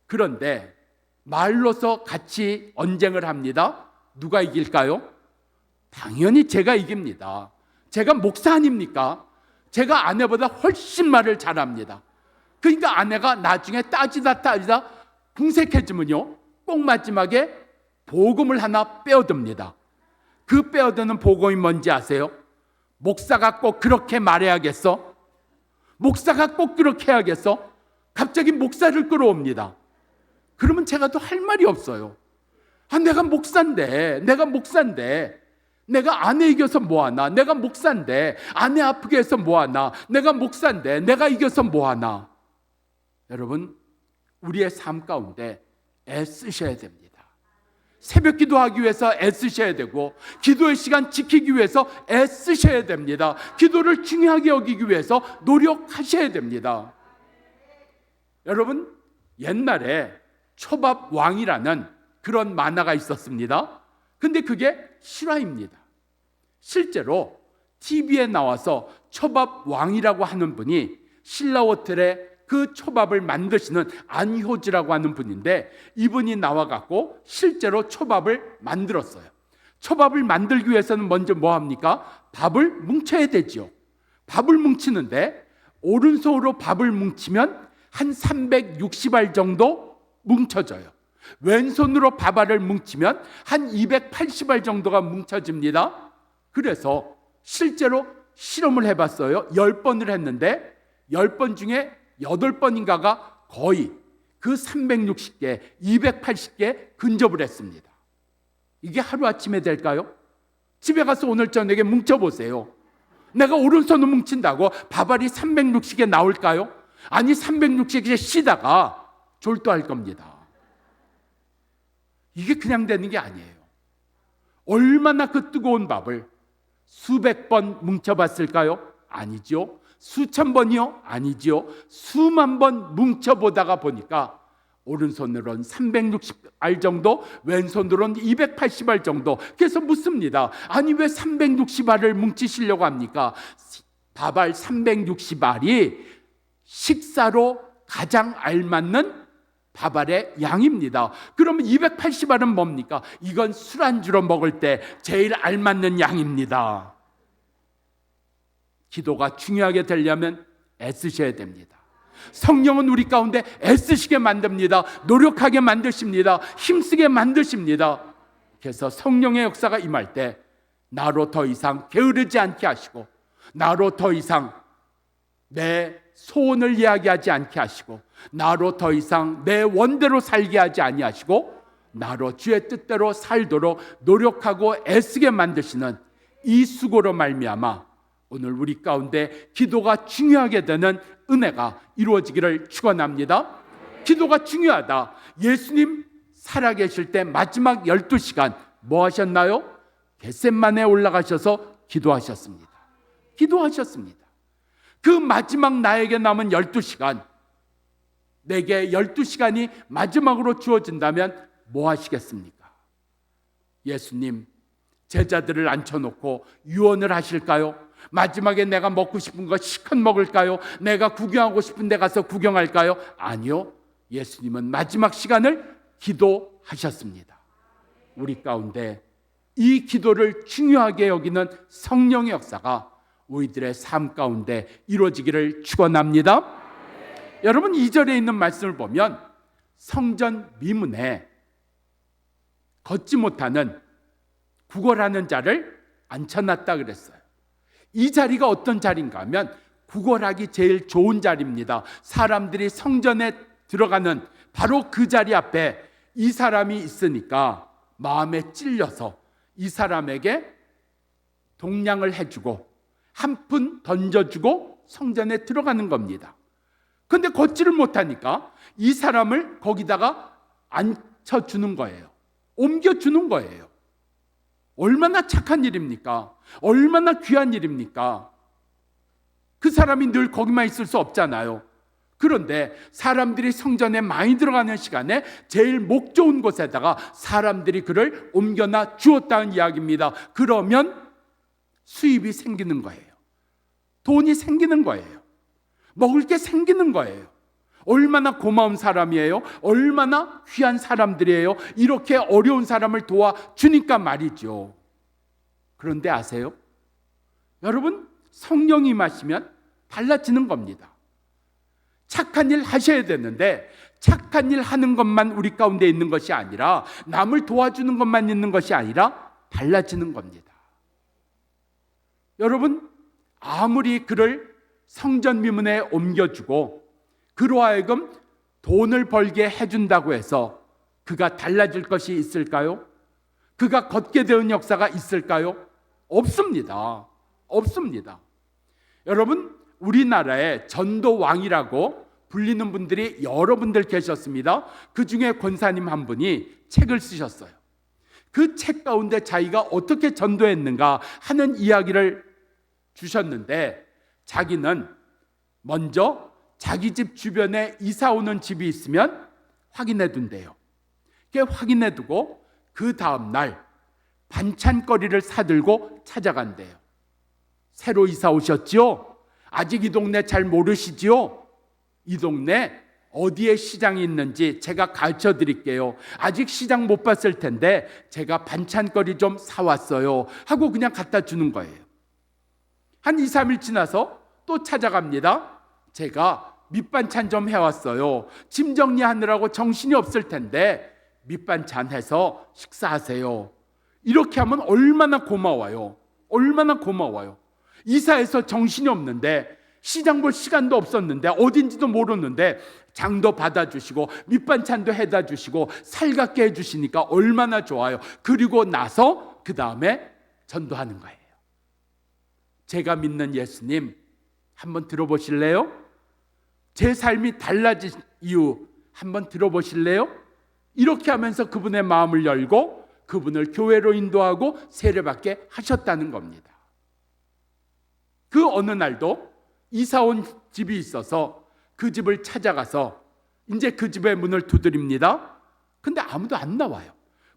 S7: 그런데 말로서 같이 언쟁을 합니다. 누가 이길까요? 당연히 제가 이깁니다. 제가 목사 아닙니까? 제가 아내보다 훨씬 말을 잘합니다. 그러니까 아내가 나중에 따지다 궁색해지면요, 꼭 마지막에 복음을 하나 빼어듭니다. 그 빼어드는 복음이 뭔지 아세요? 목사가 꼭 그렇게 말해야겠어? 목사가 꼭 그렇게 해야겠어? 갑자기 목사를 끌어옵니다. 그러면 제가 또 할 말이 없어요. 내가 목사인데 내가 아내 이겨서 뭐하나? 내가 목사인데 아내 아프게 해서 뭐하나? 내가 목사인데 내가 이겨서 뭐하나? 여러분, 우리의 삶 가운데 애쓰셔야 됩니다. 새벽 기도하기 위해서 애쓰셔야 되고, 기도의 시간 지키기 위해서 애쓰셔야 됩니다. 기도를 중요하게 여기기 위해서 노력하셔야 됩니다. 여러분, 옛날에 초밥왕이라는 그런 만화가 있었습니다. 근데 그게 실화입니다. 실제로 TV에 나와서 초밥왕이라고 하는 분이 신라호텔에 그 초밥을 만드시는 안효지라고 하는 분인데, 이분이 나와갖고 실제로 초밥을 만들었어요. 초밥을 만들기 위해서는 먼저 뭐 합니까? 밥을 뭉쳐야 되지요. 밥을 뭉치는데 오른손으로 밥을 뭉치면 한 360알 정도 뭉쳐져요. 왼손으로 밥알을 뭉치면 한 280알 정도가 뭉쳐집니다. 그래서 실제로 실험을 해봤어요. 10번을 했는데 10번 중에 8번인가가 거의 그 360개, 280개 근접을 했습니다. 이게 하루아침에 될까요? 집에 가서 오늘 저녁에 뭉쳐보세요. 내가 오른손으로 뭉친다고 밥알이 360개 나올까요? 아니, 360개 쉬다가 졸도할 겁니다. 이게 그냥 되는 게 아니에요. 얼마나 그 뜨거운 밥을 수백 번 뭉쳐봤을까요? 아니죠. 수천 번이요? 아니죠. 수만 번 뭉쳐보다가 보니까 오른손으로는 360알 정도, 왼손으로는 280알 정도. 그래서 묻습니다. 아니, 왜 360알을 뭉치시려고 합니까? 밥알 360알이 식사로 가장 알맞는 밥알의 양입니다. 그러면 280알은 뭡니까? 이건 술안주로 먹을 때 제일 알맞는 양입니다. 기도가 중요하게 되려면 애쓰셔야 됩니다. 성령은 우리 가운데 애쓰시게 만듭니다. 노력하게 만드십니다. 힘쓰게 만드십니다. 그래서 성령의 역사가 임할 때 나로 더 이상 게으르지 않게 하시고, 나로 더 이상 내 소원을 이야기하지 않게 하시고, 나로 더 이상 내 원대로 살게 하지 아니하시고, 나로 주의 뜻대로 살도록 노력하고 애쓰게 만드시는 이 수고로 말미암아 오늘 우리 가운데 기도가 중요하게 되는 은혜가 이루어지기를 축원합니다. 기도가 중요하다. 예수님 살아계실 때 마지막 12시간 뭐 하셨나요? 겟셋만에 올라가셔서 기도하셨습니다. 기도하셨습니다. 그 마지막 나에게 남은 12시간, 내게 12시간이 마지막으로 주어진다면 뭐 하시겠습니까? 예수님 제자들을 앉혀놓고 유언을 하실까요? 마지막에 내가 먹고 싶은 거 실컷 먹을까요? 내가 구경하고 싶은 데 가서 구경할까요? 아니요. 예수님은 마지막 시간을 기도하셨습니다. 우리 가운데 이 기도를 중요하게 여기는 성령의 역사가 우리들의 삶 가운데 이루어지기를 축원합니다. 여러분, 2절에 있는 말씀을 보면 성전 미문에 걷지 못하는 구걸하는 자를 앉혀놨다 그랬어요. 이 자리가 어떤 자리인가 하면 구걸하기 제일 좋은 자리입니다. 사람들이 성전에 들어가는 바로 그 자리 앞에 이 사람이 있으니까 마음에 찔려서 이 사람에게 동냥을 해주고 한 푼 던져주고 성전에 들어가는 겁니다. 그런데 걷지를 못하니까 이 사람을 거기다가 앉혀주는 거예요. 옮겨주는 거예요. 얼마나 착한 일입니까? 얼마나 귀한 일입니까? 그 사람이 늘 거기만 있을 수 없잖아요. 그런데 사람들이 성전에 많이 들어가는 시간에 제일 목 좋은 곳에다가 사람들이 그를 옮겨놔 주었다는 이야기입니다. 그러면 수입이 생기는 거예요. 돈이 생기는 거예요. 먹을 게 생기는 거예요. 얼마나 고마운 사람이에요. 얼마나 귀한 사람들이에요. 이렇게 어려운 사람을 도와주니까 말이죠. 그런데 아세요? 여러분, 성령이 임하시면 달라지는 겁니다. 착한 일 하셔야 되는데 착한 일 하는 것만 우리 가운데 있는 것이 아니라 남을 도와주는 것만 있는 것이 아니라 달라지는 겁니다. 여러분, 아무리 그를 성전 미문에 옮겨주고 그로 하여금 돈을 벌게 해준다고 해서 그가 달라질 것이 있을까요? 그가 걷게 되는 역사가 있을까요? 없습니다. 없습니다. 여러분, 우리나라에 전도왕이라고 불리는 분들이 여러분들 계셨습니다. 그 중에 권사님 한 분이 책을 쓰셨어요. 그 책 가운데 자기가 어떻게 전도했는가 하는 이야기를 주셨는데, 자기는 먼저 자기 집 주변에 이사 오는 집이 있으면 확인해 둔대요. 확인해 두고 그 다음 날 반찬거리를 사들고 찾아간대요. 새로 이사 오셨지요? 아직 이 동네 잘 모르시지요? 이 동네 어디에 시장이 있는지 제가 가르쳐 드릴게요. 아직 시장 못 봤을 텐데 제가 반찬거리 좀 사왔어요 하고 그냥 갖다 주는 거예요. 한 2, 3일 지나서 또 찾아갑니다. 제가 밑반찬 좀 해왔어요. 짐 정리하느라고 정신이 없을 텐데 밑반찬 해서 식사하세요. 이렇게 하면 얼마나 고마워요. 얼마나 고마워요. 이사해서 정신이 없는데 시장 볼 시간도 없었는데 어딘지도 모르는데 장도 받아주시고 밑반찬도 해다 주시고 살갑게 해주시니까 얼마나 좋아요. 그리고 나서 그 다음에 전도하는 거예요. 제가 믿는 예수님 한번 들어보실래요? 제 삶이 달라진 이유 한번 들어보실래요? 이렇게 하면서 그분의 마음을 열고 그분을 교회로 인도하고 세례받게 하셨다는 겁니다. 그 어느 날도 이사 온 집이 있어서 그 집을 찾아가서 이제 그 집의 문을 두드립니다. 근데 아무도 안 나와요.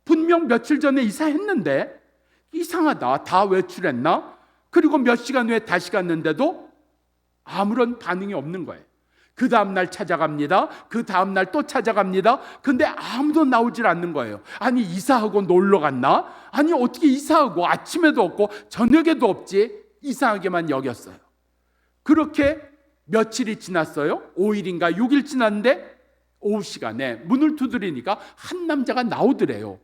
S7: 분명 며칠 전에 이사했는데 이상하다. 다 외출했나? 그리고 몇 시간 후에 다시 갔는데도 아무런 반응이 없는 거예요. 그 다음날 찾아갑니다. 그 다음날 또 찾아갑니다. 근데 아무도 나오질 않는 거예요. 아니, 이사하고 놀러 갔나? 아니, 어떻게 이사하고 아침에도 없고 저녁에도 없지? 이상하게만 여겼어요. 그렇게 며칠이 지났어요. 5일인가 6일 지났는데 오후 시간에 문을 두드리니까 한 남자가 나오더래요.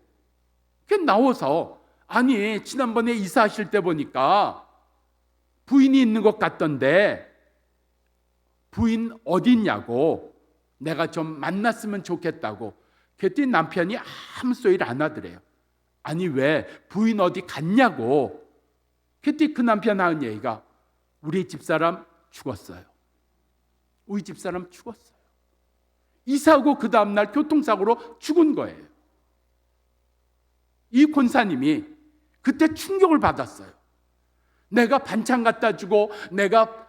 S7: 그 나와서 아니, 지난번에 이사하실 때 보니까 부인이 있는 것 같던데 부인 어디 있냐고, 내가 좀 만났으면 좋겠다고. 그랬더니 남편이 아무 소리를 안 하더래요. 아니, 왜 부인 어디 갔냐고. 그랬더니 그 남편 하는 얘기가 우리 집사람 죽었어요. 우리 집사람 죽었어요. 이사하고 그 다음날 교통사고로 죽은 거예요. 이 권사님이 그때 충격을 받았어요. 내가 반찬 갖다 주고 내가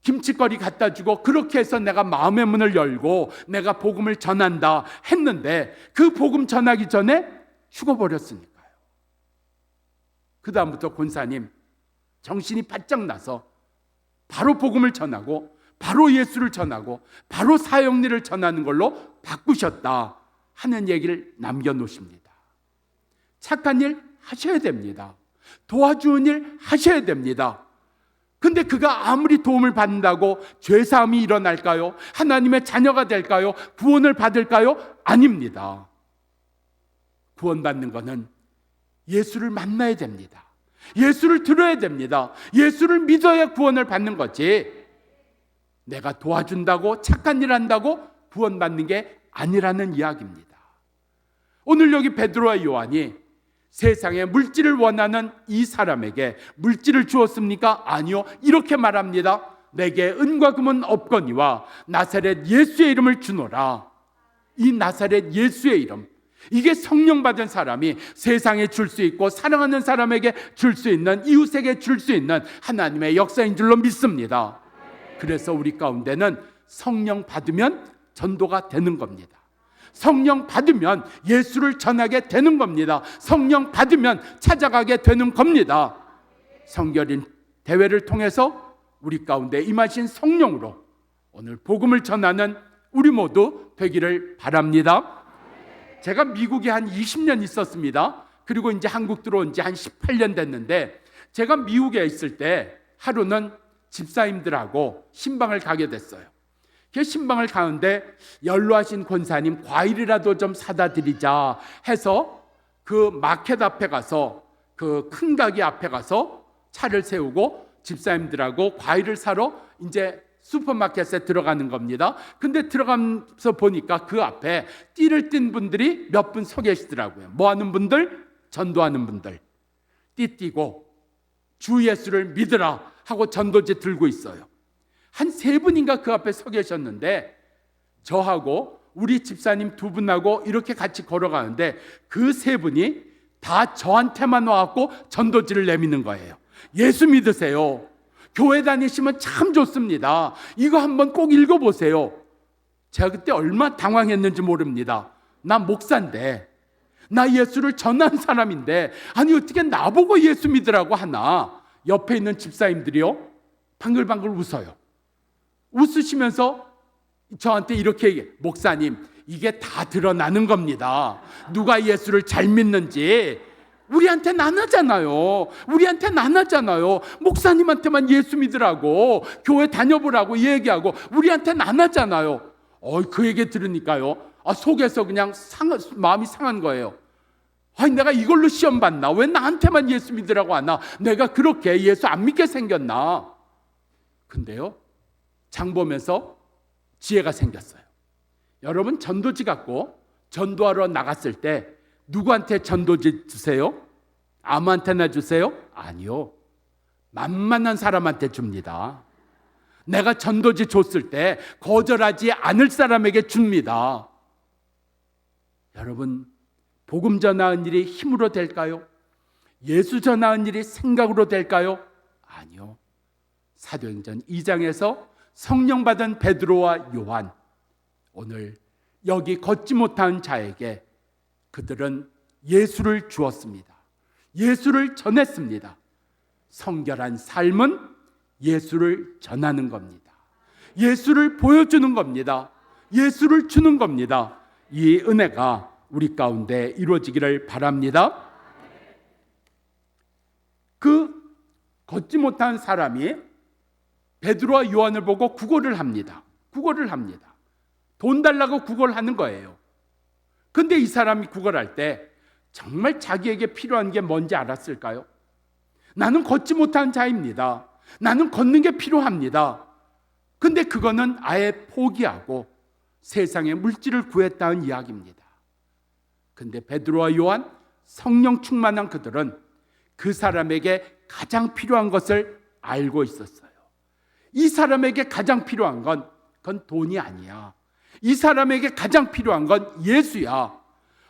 S7: 김치거리 갖다 주고 그렇게 해서 내가 마음의 문을 열고 내가 복음을 전한다 했는데 그 복음 전하기 전에 죽어버렸으니까요. 그 다음부터 권사님 정신이 바짝 나서 바로 복음을 전하고 바로 예수를 전하고 바로 사형리를 전하는 걸로 바꾸셨다 하는 얘기를 남겨놓으십니다. 착한 일 하셔야 됩니다. 도와주는 일 하셔야 됩니다. 근데 그가 아무리 도움을 받는다고 죄사함이 일어날까요? 하나님의 자녀가 될까요? 구원을 받을까요? 아닙니다. 구원받는 것은 예수를 만나야 됩니다. 예수를 들어야 됩니다. 예수를 믿어야 구원을 받는 거지, 내가 도와준다고 착한 일 한다고 구원받는 게 아니라는 이야기입니다. 오늘 여기 베드로와 요한이 세상에 물질을 원하는 이 사람에게 물질을 주었습니까? 아니요. 이렇게 말합니다. 내게 은과 금은 없거니와 나사렛 예수의 이름을 주노라. 이 나사렛 예수의 이름, 이게 성령 받은 사람이 세상에 줄 수 있고 사랑하는 사람에게 줄 수 있는, 이웃에게 줄 수 있는 하나님의 역사인 줄로 믿습니다. 그래서 우리 가운데는 성령 받으면 전도가 되는 겁니다. 성령 받으면 예수를 전하게 되는 겁니다. 성령 받으면 찾아가게 되는 겁니다. 성결인 대회를 통해서 우리 가운데 임하신 성령으로 오늘 복음을 전하는 우리 모두 되기를 바랍니다. 제가 미국에 한 20년 있었습니다. 그리고 이제 한국 들어온 지 한 18년 됐는데, 제가 미국에 있을 때 하루는 집사님들하고 신방을 가게 됐어요. 그 신방을 가는데 연로하신 권사님 과일이라도 좀 사다 드리자 해서 그 마켓 앞에 가서 그 큰 가게 앞에 가서 차를 세우고 집사님들하고 과일을 사러 이제 슈퍼마켓에 들어가는 겁니다. 근데 들어가면서 보니까 그 앞에 띠를 띈 분들이 몇 분 서 계시더라고요. 뭐 하는 분들? 전도하는 분들. 띠 띠고 주 예수를 믿으라 하고 전도지 들고 있어요. 한 3분인가 그 앞에 서 계셨는데 저하고 우리 집사님 2분하고 이렇게 같이 걸어가는데 그 3분이 다 저한테만 와갖고 전도지를 내미는 거예요. 예수 믿으세요. 교회 다니시면 참 좋습니다. 이거 한번 꼭 읽어보세요. 제가 그때 얼마나 당황했는지 모릅니다. 나 목사인데, 나 예수를 전한 사람인데, 아니 어떻게 나보고 예수 믿으라고 하나. 옆에 있는 집사님들이요 방글방글 웃어요. 웃으시면서 저한테 이렇게 얘기해요. 목사님, 이게 다 드러나는 겁니다. 누가 예수를 잘 믿는지. 우리한테는 안 하잖아요. 우리한테는 안 하잖아요. 목사님한테만 예수 믿으라고, 교회 다녀보라고 얘기하고 우리한테는 안 하잖아요. 그 얘기 들으니까요, 속에서 그냥 마음이 상한 거예요. 아니 내가 이걸로 시험 봤나? 왜 나한테만 예수 믿으라고 하나? 내가 그렇게 예수 안 믿게 생겼나? 근데요, 장 보면서 지혜가 생겼어요. 여러분, 전도지 갖고 전도하러 나갔을 때 누구한테 전도지 주세요? 아무한테나 주세요? 아니요. 만만한 사람한테 줍니다. 내가 전도지 줬을 때 거절하지 않을 사람에게 줍니다. 여러분, 복음 전하는 일이 힘으로 될까요? 예수 전하는 일이 생각으로 될까요? 아니요. 사도행전 2장에서 성령 받은 베드로와 요한, 오늘 여기 걷지 못한 자에게 그들은 예수를 주었습니다. 예수를 전했습니다. 성결한 삶은 예수를 전하는 겁니다. 예수를 보여주는 겁니다. 예수를 주는 겁니다. 이 은혜가 우리 가운데 이루어지기를 바랍니다. 그 걷지 못한 사람이 베드로와 요한을 보고 구걸을 합니다. 구걸을 합니다. 돈 달라고 구걸하는 거예요. 근데 이 사람이 구걸할 때 정말 자기에게 필요한 게 뭔지 알았을까요? 나는 걷지 못한 자입니다. 나는 걷는 게 필요합니다. 근데 그거는 아예 포기하고 세상의 물질을 구했다는 이야기입니다. 근데 베드로와 요한, 성령 충만한 그들은 그 사람에게 가장 필요한 것을 알고 있었어요. 이 사람에게 가장 필요한 건 그건 돈이 아니야. 이 사람에게 가장 필요한 건 예수야.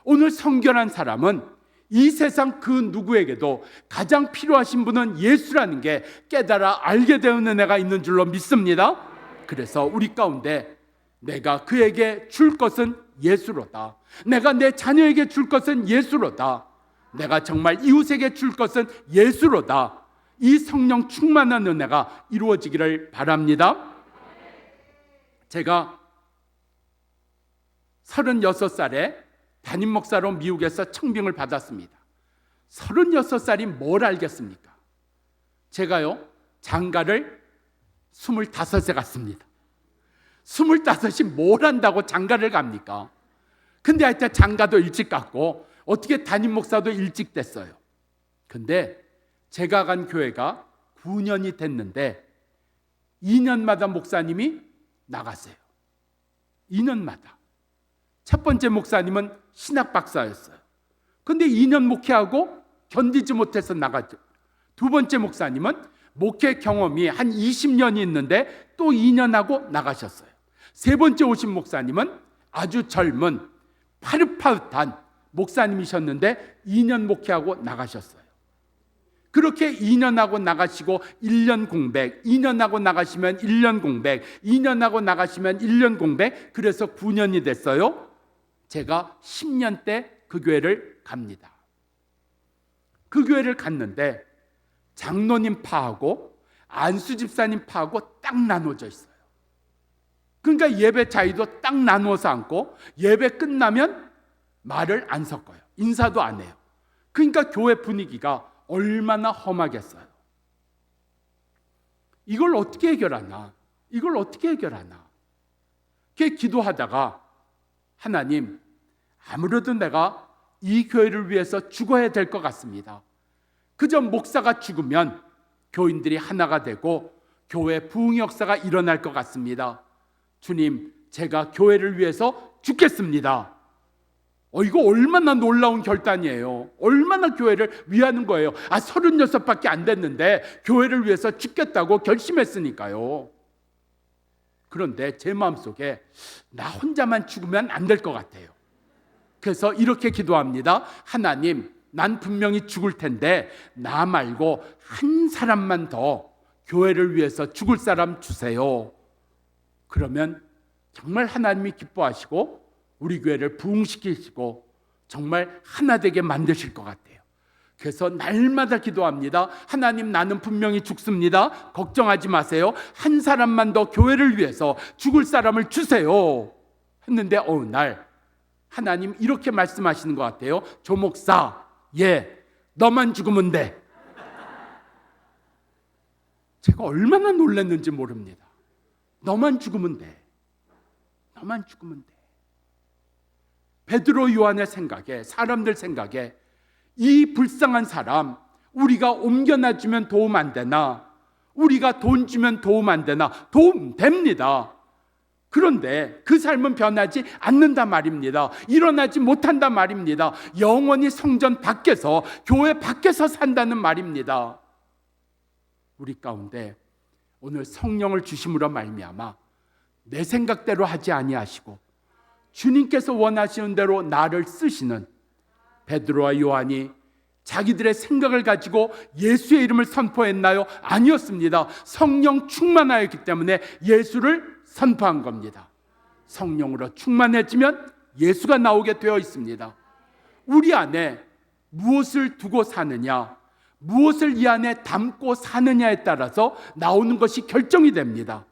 S7: 오늘 성결한 사람은 이 세상 그 누구에게도 가장 필요하신 분은 예수라는 게 깨달아 알게 되는 은혜가 있는 줄로 믿습니다. 그래서 우리 가운데 내가 그에게 줄 것은 예수로다. 내가 내 자녀에게 줄 것은 예수로다. 내가 정말 이웃에게 줄 것은 예수로다. 이 성령 충만한 은혜가 이루어지기를 바랍니다. 제가 36살에 담임 목사로 미국에서 청빙을 받았습니다. 36살이 뭘 알겠습니까? 제가요, 장가를 25에 갔습니다. 25이 뭘 한다고 장가를 갑니까? 근데 하여튼 장가도 일찍 갔고 어떻게 담임 목사도 일찍 됐어요. 근데 제가 간 교회가 9년이 됐는데 2년마다 목사님이 나갔어요. 2년마다. 첫 번째 목사님은 신학 박사였어요. 근데 2년 목회하고 견디지 못해서 나갔죠. 두 번째 목사님은 목회 경험이 한 20년이 있는데 또 2년 하고 나가셨어요. 세 번째 오신 목사님은 아주 젊은 파릇파릇한 목사님이셨는데 2년 목회하고 나가셨어요. 그렇게 2년 하고 나가시고 1년 공백, 2년 하고 나가시면 1년 공백, 2년 하고 나가시면 1년 공백, 그래서 9년이 됐어요. 제가 10년 때 그 교회를 갑니다. 그 교회를 갔는데 장로님 파하고 안수 집사님 파하고 딱 나눠져 있어요. 그러니까 예배 자리도 딱 나누어서 앉고 예배 끝나면 말을 안 섞어요. 인사도 안 해요. 그러니까 교회 분위기가 얼마나 험하겠어요. 이걸 어떻게 해결하나? 이걸 어떻게 해결하나? 그렇게 기도하다가 하나님, 아무래도 내가 이 교회를 위해서 죽어야 될 것 같습니다. 그저 목사가 죽으면 교인들이 하나가 되고 교회 부흥 역사가 일어날 것 같습니다. 주님, 제가 교회를 위해서 죽겠습니다. 이거 얼마나 놀라운 결단이에요. 얼마나 교회를 위하는 거예요. 36밖에 안 됐는데 교회를 위해서 죽겠다고 결심했으니까요. 그런데 제 마음속에 나 혼자만 죽으면 안 될 것 같아요. 그래서 이렇게 기도합니다. 하나님, 난 분명히 죽을 텐데 나 말고 한 사람만 더 교회를 위해서 죽을 사람 주세요. 그러면 정말 하나님이 기뻐하시고 우리 교회를 부흥시키시고 정말 하나 되게 만드실 것 같아요. 그래서 날마다 기도합니다. 하나님, 나는 분명히 죽습니다. 걱정하지 마세요. 한 사람만 더 교회를 위해서 죽을 사람을 주세요. 했는데 어느 날 하나님 이렇게 말씀하시는 것 같아요. 조 목사, 너만 죽으면 돼. 제가 얼마나 놀랐는지 모릅니다. 너만 죽으면 돼. 너만 죽으면 돼. 베드로 요한의 생각에, 사람들 생각에 이 불쌍한 사람 우리가 옮겨놔주면 도움 안 되나? 우리가 돈 주면 도움 안 되나? 도움 됩니다. 그런데 그 삶은 변하지 않는다 말입니다. 일어나지 못한다 말입니다. 영원히 성전 밖에서, 교회 밖에서 산다는 말입니다. 우리 가운데 오늘 성령을 주심으로 말미암아 내 생각대로 하지 아니하시고 주님께서 원하시는 대로 나를 쓰시는 베드로와 요한이 자기들의 생각을 가지고 예수의 이름을 선포했나요? 아니었습니다. 성령 충만하였기 때문에 예수를 선포한 겁니다. 성령으로 충만해지면 예수가 나오게 되어 있습니다. 우리 안에 무엇을 두고 사느냐, 무엇을 이 안에 담고 사느냐에 따라서 나오는 것이 결정이 됩니다.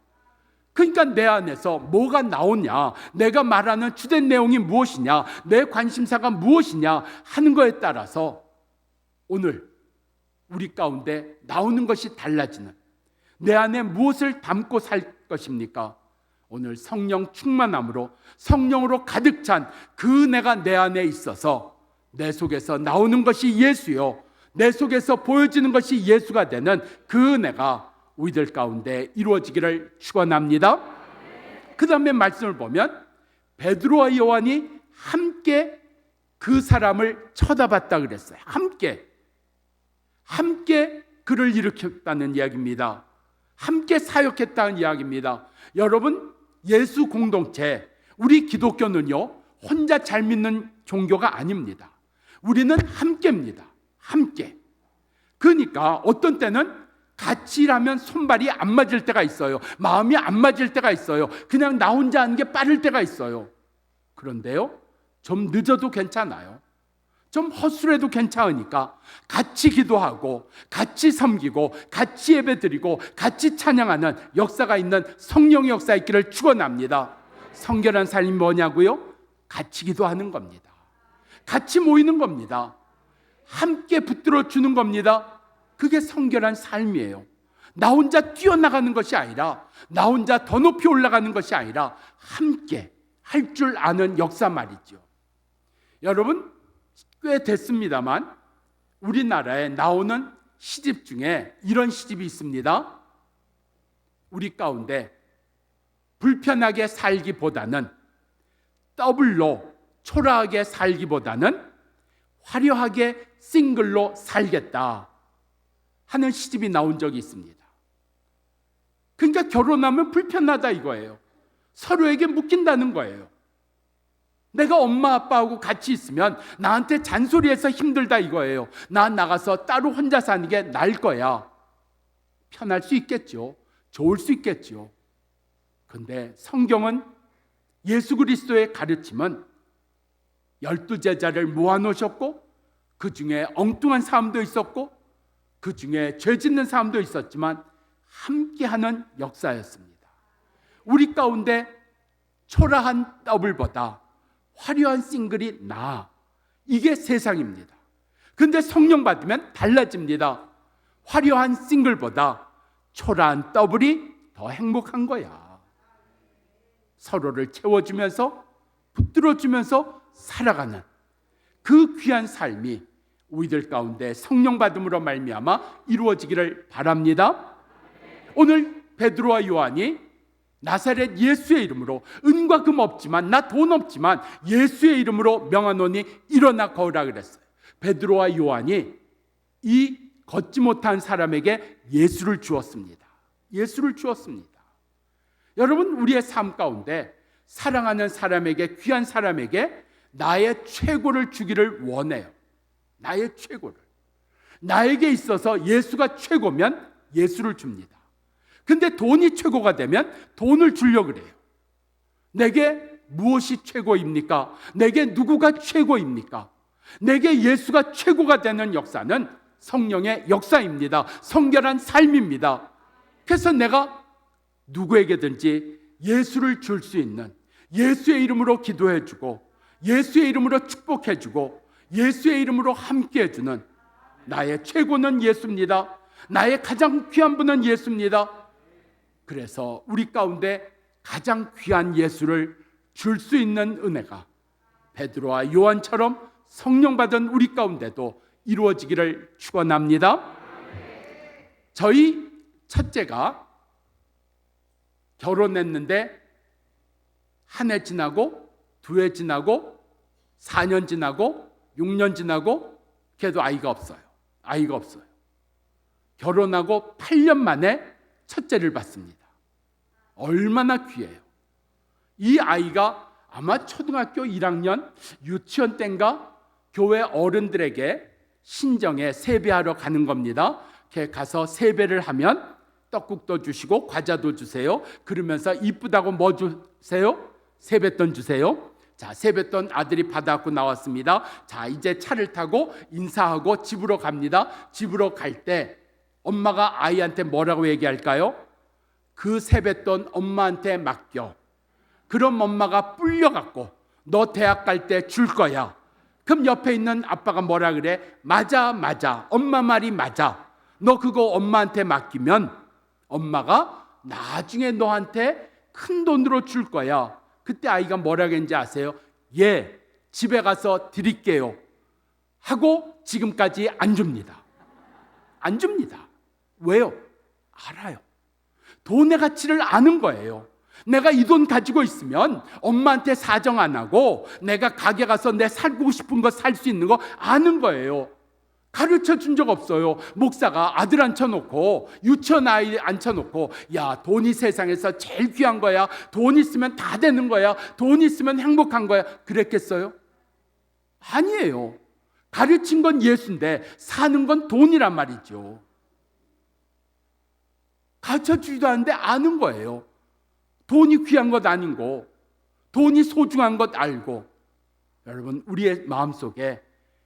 S7: 그러니까 내 안에서 뭐가 나오냐, 내가 말하는 주된 내용이 무엇이냐, 내 관심사가 무엇이냐 하는 것에 따라서 오늘 우리 가운데 나오는 것이 달라지는, 내 안에 무엇을 담고 살 것입니까? 오늘 성령 충만함으로, 성령으로 가득 찬 그 은혜가 내 안에 있어서 내 속에서 나오는 것이 예수요, 내 속에서 보여지는 것이 예수가 되는 그 은혜가 우리들 가운데 이루어지기를 축원합니다. 그 다음에 말씀을 보면 베드로와 요한이 함께 그 사람을 쳐다봤다 그랬어요. 함께 그를 일으켰다는 이야기입니다. 함께 사역했다는 이야기입니다. 여러분, 예수 공동체, 우리 기독교는요, 혼자 잘 믿는 종교가 아닙니다. 우리는 함께입니다. 함께. 그러니까 어떤 때는 같이 일하면 손발이 안 맞을 때가 있어요. 마음이 안 맞을 때가 있어요. 그냥 나 혼자 하는 게 빠를 때가 있어요. 그런데요, 좀 늦어도 괜찮아요. 좀 허술해도 괜찮으니까 같이 기도하고 같이 섬기고 같이 예배드리고 같이 찬양하는 역사가 있는 성령의 역사 있기를 축원합니다. 성결한 삶이 뭐냐고요? 같이 기도하는 겁니다. 같이 모이는 겁니다. 함께 붙들어 주는 겁니다. 그게 성결한 삶이에요. 나 혼자 뛰어나가는 것이 아니라, 나 혼자 더 높이 올라가는 것이 아니라 함께 할 줄 아는 역사 말이죠. 여러분, 꽤 됐습니다만 우리나라에 나오는 시집 중에 이런 시집이 있습니다. 우리 가운데 불편하게 살기보다는, 더블로 초라하게 살기보다는 화려하게 싱글로 살겠다 하는 시집이 나온 적이 있습니다. 그러니까 결혼하면 불편하다 이거예요. 서로에게 묶인다는 거예요. 내가 엄마 아빠하고 같이 있으면 나한테 잔소리해서 힘들다 이거예요. 나 나가서 따로 혼자 사는 게 나을 거야. 편할 수 있겠죠. 좋을 수 있겠죠. 그런데 성경은, 예수 그리스도의 가르침은 12제자를 모아놓으셨고 그 중에 엉뚱한 사람도 있었고 그 중에 죄 짓는 사람도 있었지만 함께하는 역사였습니다. 우리 가운데 초라한 더블보다 화려한 싱글이 나아. 이게 세상입니다. 그런데 성령 받으면 달라집니다. 화려한 싱글보다 초라한 더블이 더 행복한 거야. 서로를 채워주면서 붙들어주면서 살아가는 그 귀한 삶이 우리들 가운데 성령 받음으로 말미암아 이루어지기를 바랍니다. 오늘 베드로와 요한이 나사렛 예수의 이름으로 은과 금 없지만 나 돈 없지만 예수의 이름으로 명하노니 일어나 걸으라 그랬어요. 베드로와 요한이 이 걷지 못한 사람에게 예수를 주었습니다. 예수를 주었습니다. 여러분, 우리의 삶 가운데 사랑하는 사람에게, 귀한 사람에게 나의 최고를 주기를 원해요. 나의 최고를. 나에게 있어서 예수가 최고면 예수를 줍니다. 근데 돈이 최고가 되면 돈을 주려고 그래요. 내게 무엇이 최고입니까? 내게 누구가 최고입니까? 내게 예수가 최고가 되는 역사는 성령의 역사입니다. 성결한 삶입니다. 그래서 내가 누구에게든지 예수를 줄 수 있는, 예수의 이름으로 기도해주고 예수의 이름으로 축복해주고 예수의 이름으로 함께해주는 나의 최고는 예수입니다. 나의 가장 귀한 분은 예수입니다. 그래서 우리 가운데 가장 귀한 예수를 줄 수 있는 은혜가 베드로와 요한처럼 성령 받은 우리 가운데도 이루어지기를 축원합니다. 저희 첫째가 결혼했는데 한 해 지나고 2해 지나고 4년 지나고 6년 지나고 걔도 아이가 없어요. 결혼하고 8년 만에 첫째를 받습니다. 얼마나 귀해요. 이 아이가 아마 초등학교 1학년 유치원 때인가 교회 어른들에게 신정에 세배하러 가는 겁니다. 걔 가서 세배를 하면 떡국도 주시고 과자도 주세요. 그러면서 이쁘다고 뭐 주세요? 세뱃돈 주세요. 자, 세뱃돈 아들이 받아갖고 나왔습니다. 자, 이제 차를 타고 인사하고 집으로 갑니다. 집으로 갈 때 엄마가 아이한테 뭐라고 얘기할까요? 그 세뱃돈 엄마한테 맡겨. 그럼 엄마가 뿔려갖고 너 대학 갈 때 줄 거야. 그럼 옆에 있는 아빠가 뭐라 그래? 맞아. 엄마 말이 맞아. 너 그거 엄마한테 맡기면 엄마가 나중에 너한테 큰 돈으로 줄 거야. 그때 아이가 뭐라 그랬는지 아세요? 예, 집에 가서 드릴게요 하고 지금까지 안 줍니다. 왜요? 알아요. 돈의 가치를 아는 거예요. 내가 이 돈 가지고 있으면 엄마한테 사정 안 하고 내가 가게 가서 내 살고 싶은 거 살 수 있는 거 아는 거예요. 가르쳐 준 적 없어요. 목사가 아들 앉혀놓고 유치원 아이 앉혀놓고 야, 돈이 세상에서 제일 귀한 거야. 돈 있으면 다 되는 거야. 돈 있으면 행복한 거야. 그랬겠어요? 아니에요. 가르친 건 예수인데 사는 건 돈이란 말이죠. 가르쳐 주지도 않는데 아는 거예요. 돈이 귀한 것 아니고 돈이 소중한 것 알고. 여러분, 우리의 마음속에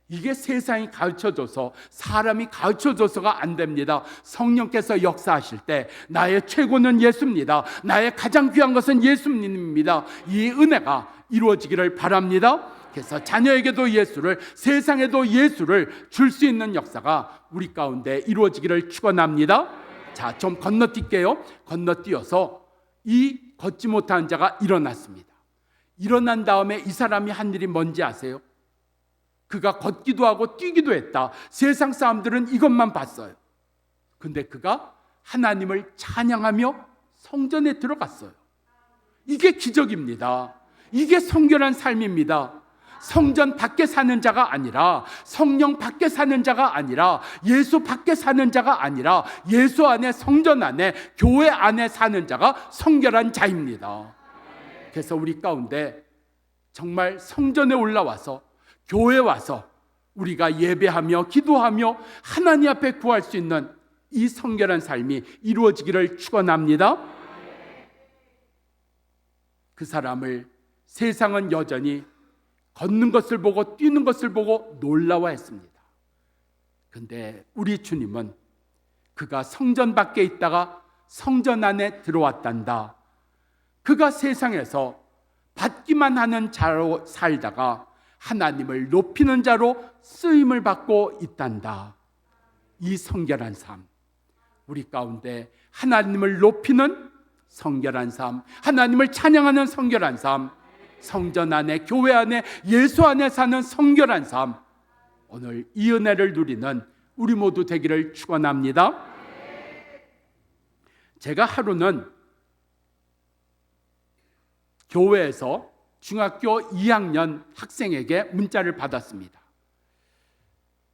S7: 이게 세상이 가르쳐줘서 사람이 가르쳐줘서가 안 됩니다. 성령께서 역사하실 때 나의 최고는 예수입니다. 나의 가장 귀한 것은 예수님입니다. 이 은혜가 이루어지기를 바랍니다. 그래서 자녀에게도 예수를, 세상에도 예수를 줄 수 있는 역사가 우리 가운데 이루어지기를 축원합니다. 자, 좀 건너뛸게요. 건너뛰어서 이 걷지 못한 자가 일어났습니다. 일어난 다음에 이 사람이 한 일이 뭔지 아세요? 그가 걷기도 하고 뛰기도 했다. 세상 사람들은 이것만 봤어요. 근데 그가 하나님을 찬양하며 성전에 들어갔어요. 이게 기적입니다. 이게 성결한 삶입니다. 성전 밖에 사는 자가 아니라, 성령 밖에 사는 자가 아니라, 예수 밖에 사는 자가 아니라 예수 안에, 성전 안에, 교회 안에 사는 자가 성결한 자입니다. 그래서 우리 가운데 정말 성전에 올라와서, 교회에 와서 우리가 예배하며 기도하며 하나님 앞에 구할 수 있는 이 성결한 삶이 이루어지기를 축원합니다. 그 사람을 세상은 여전히 걷는 것을 보고 뛰는 것을 보고 놀라워했습니다. 근데 우리 주님은 그가 성전 밖에 있다가 성전 안에 들어왔단다. 그가 세상에서 받기만 하는 자로 살다가 하나님을 높이는 자로 쓰임을 받고 있단다. 이 성결한 삶, 우리 가운데 하나님을 높이는 성결한 삶, 하나님을 찬양하는 성결한 삶, 성전 안에, 교회 안에, 예수 안에 사는 성결한 삶, 오늘 이 은혜를 누리는 우리 모두 되기를 축원합니다. 제가 하루는 교회에서 중학교 2학년 학생에게 문자를 받았습니다.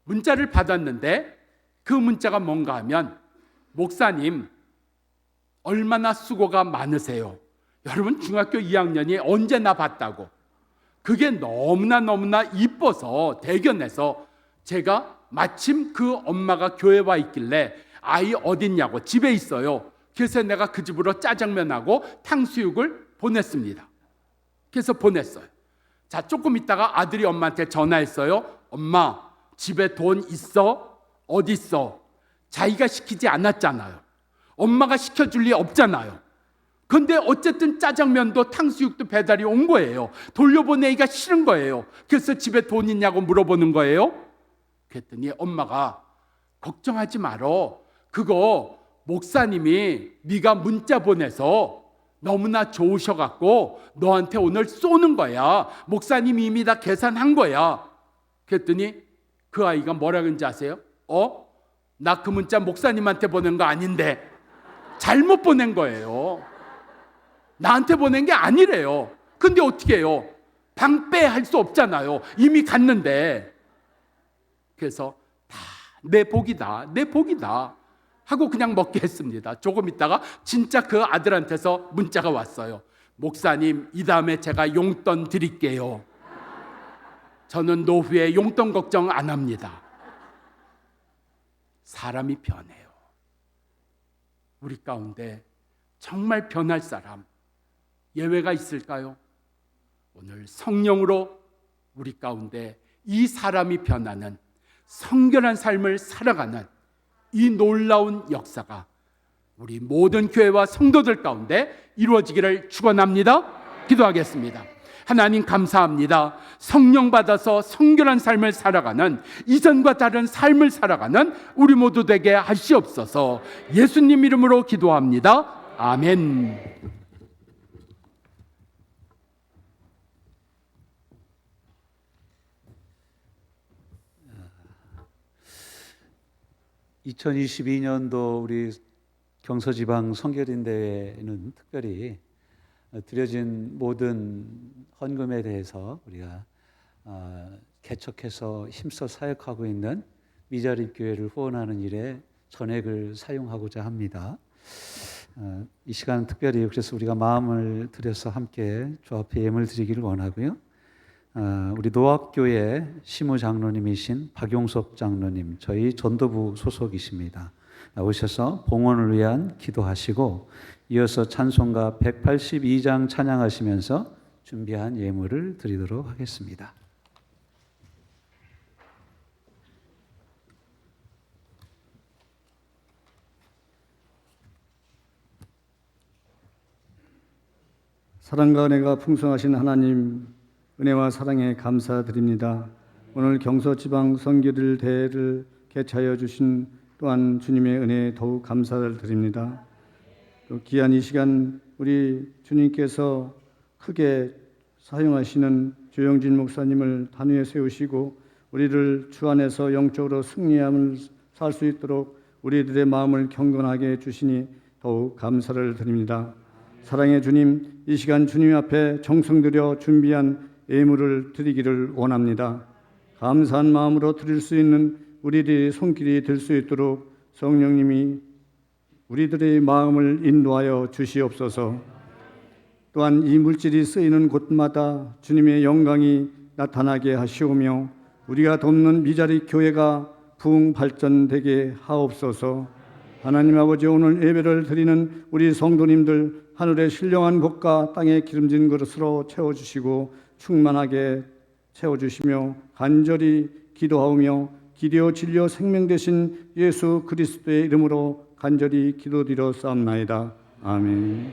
S7: 문자를 받았는데 그 문자가 뭔가 하면, 목사님 얼마나 수고가 많으세요. 여러분, 중학교 2학년이 언제나 봤다고. 그게 너무나 이뻐서 대견해서 제가 마침 그 엄마가 교회 와 있길래 아이 어딨냐고, 집에 있어요. 그래서 내가 그 집으로 짜장면하고 탕수육을 보냈습니다. 그래서 보냈어요. 자, 조금 있다가 아들이 엄마한테 전화했어요. 엄마, 집에 돈 있어? 어디 있어? 자기가 시키지 않았잖아요. 엄마가 시켜줄 리 없잖아요. 근데 어쨌든 짜장면도 탕수육도 배달이 온 거예요. 돌려보내기가 싫은 거예요. 그래서 집에 돈 있냐고 물어보는 거예요. 그랬더니 엄마가 걱정하지 말어. 그거 목사님이 네가 문자 보내서 너무나 좋으셔갖고 너한테 오늘 쏘는 거야. 목사님이 이미 다 계산한 거야. 그랬더니 그 아이가 뭐라 그런지 아세요? 나 그 문자 목사님한테 보낸 거 아닌데. 잘못 보낸 거예요. 나한테 보낸 게 아니래요. 근데 어떻게 해요? 방빼할 수 없잖아요. 이미 갔는데. 그래서 다 내 복이다, 내 복이다 하고 그냥 먹게 했습니다. 조금 있다가 진짜 그 아들한테서 문자가 왔어요. 목사님, 이 다음에 제가 용돈 드릴게요. 저는 노후에 용돈 걱정 안 합니다. 사람이 변해요. 우리 가운데 정말 변할 사람, 예외가 있을까요? 오늘 성령으로 우리 가운데 이 사람이 변하는 성결한 삶을 살아가는 이 놀라운 역사가 우리 모든 교회와 성도들 가운데 이루어지기를 축원합니다. 기도하겠습니다. 하나님 감사합니다. 성령 받아서 성결한 삶을 살아가는, 이전과 다른 삶을 살아가는 우리 모두 되게 하시옵소서. 예수님 이름으로 기도합니다. 아멘.
S6: (2022년도) 우리 경서지방 성결인대회는 특별히 드려진 모든 헌금에 대해서 우리가 개척해서 힘써 사역하고 있는 미자립 교회를 후원하는 일에 전액을 사용하고자 합니다. 이 시간 특별히 그래서 우리가 마음을 들여서 함께 주 앞에 예물 드리기를 원하고요. 우리 노학교의 시무장로님이신 박용섭 장로님, 저희 전도부 소속이십니다. 오셔서 봉헌을 위한 기도하시고 이어서 찬송가 182장 찬양하시면서 준비한 예물을 드리도록 하겠습니다.
S8: 사랑과 은혜가 풍성하신 하나님, 은혜와 사랑에 감사드립니다. 오늘 경서지방 선교들 대회를 개최하여 주신 또한 주님의 은혜에 더욱 감사를 드립니다. 또 귀한 이 시간 우리 주님께서 크게 사용하시는 조영진 목사님을 단위에 세우시고 우리를 주 안에서 영적으로 승리함을 살 수 있도록 우리들의 마음을 경건하게 해주시니 더욱 감사를 드립니다. 사랑의 주님, 이 시간 주님 앞에 정성 들여 준비한 예물을 드리기를 원합니다. 감사한 마음으로 드릴 수 있는 우리들의 손길이 될 수 있도록 성령님이 우리들의 마음을 인도하여 주시옵소서. 또한 이 물질이 쓰이는 곳마다 주님의 영광이 나타나게 하시오며 우리가 돕는 미자립 교회가 부흥 발전되게 하옵소서. 하나님 아버지, 오늘 예배를 드리는 우리 성도님들 하늘의 신령한 것과 땅의 기름진 그릇으로 채워주시고 충만하게 채워주시며 간절히 기도하오며 기되어 진리어 생명 되신 예수 그리스도의 이름으로 간절히 기도드려 싸움나이다. 아멘.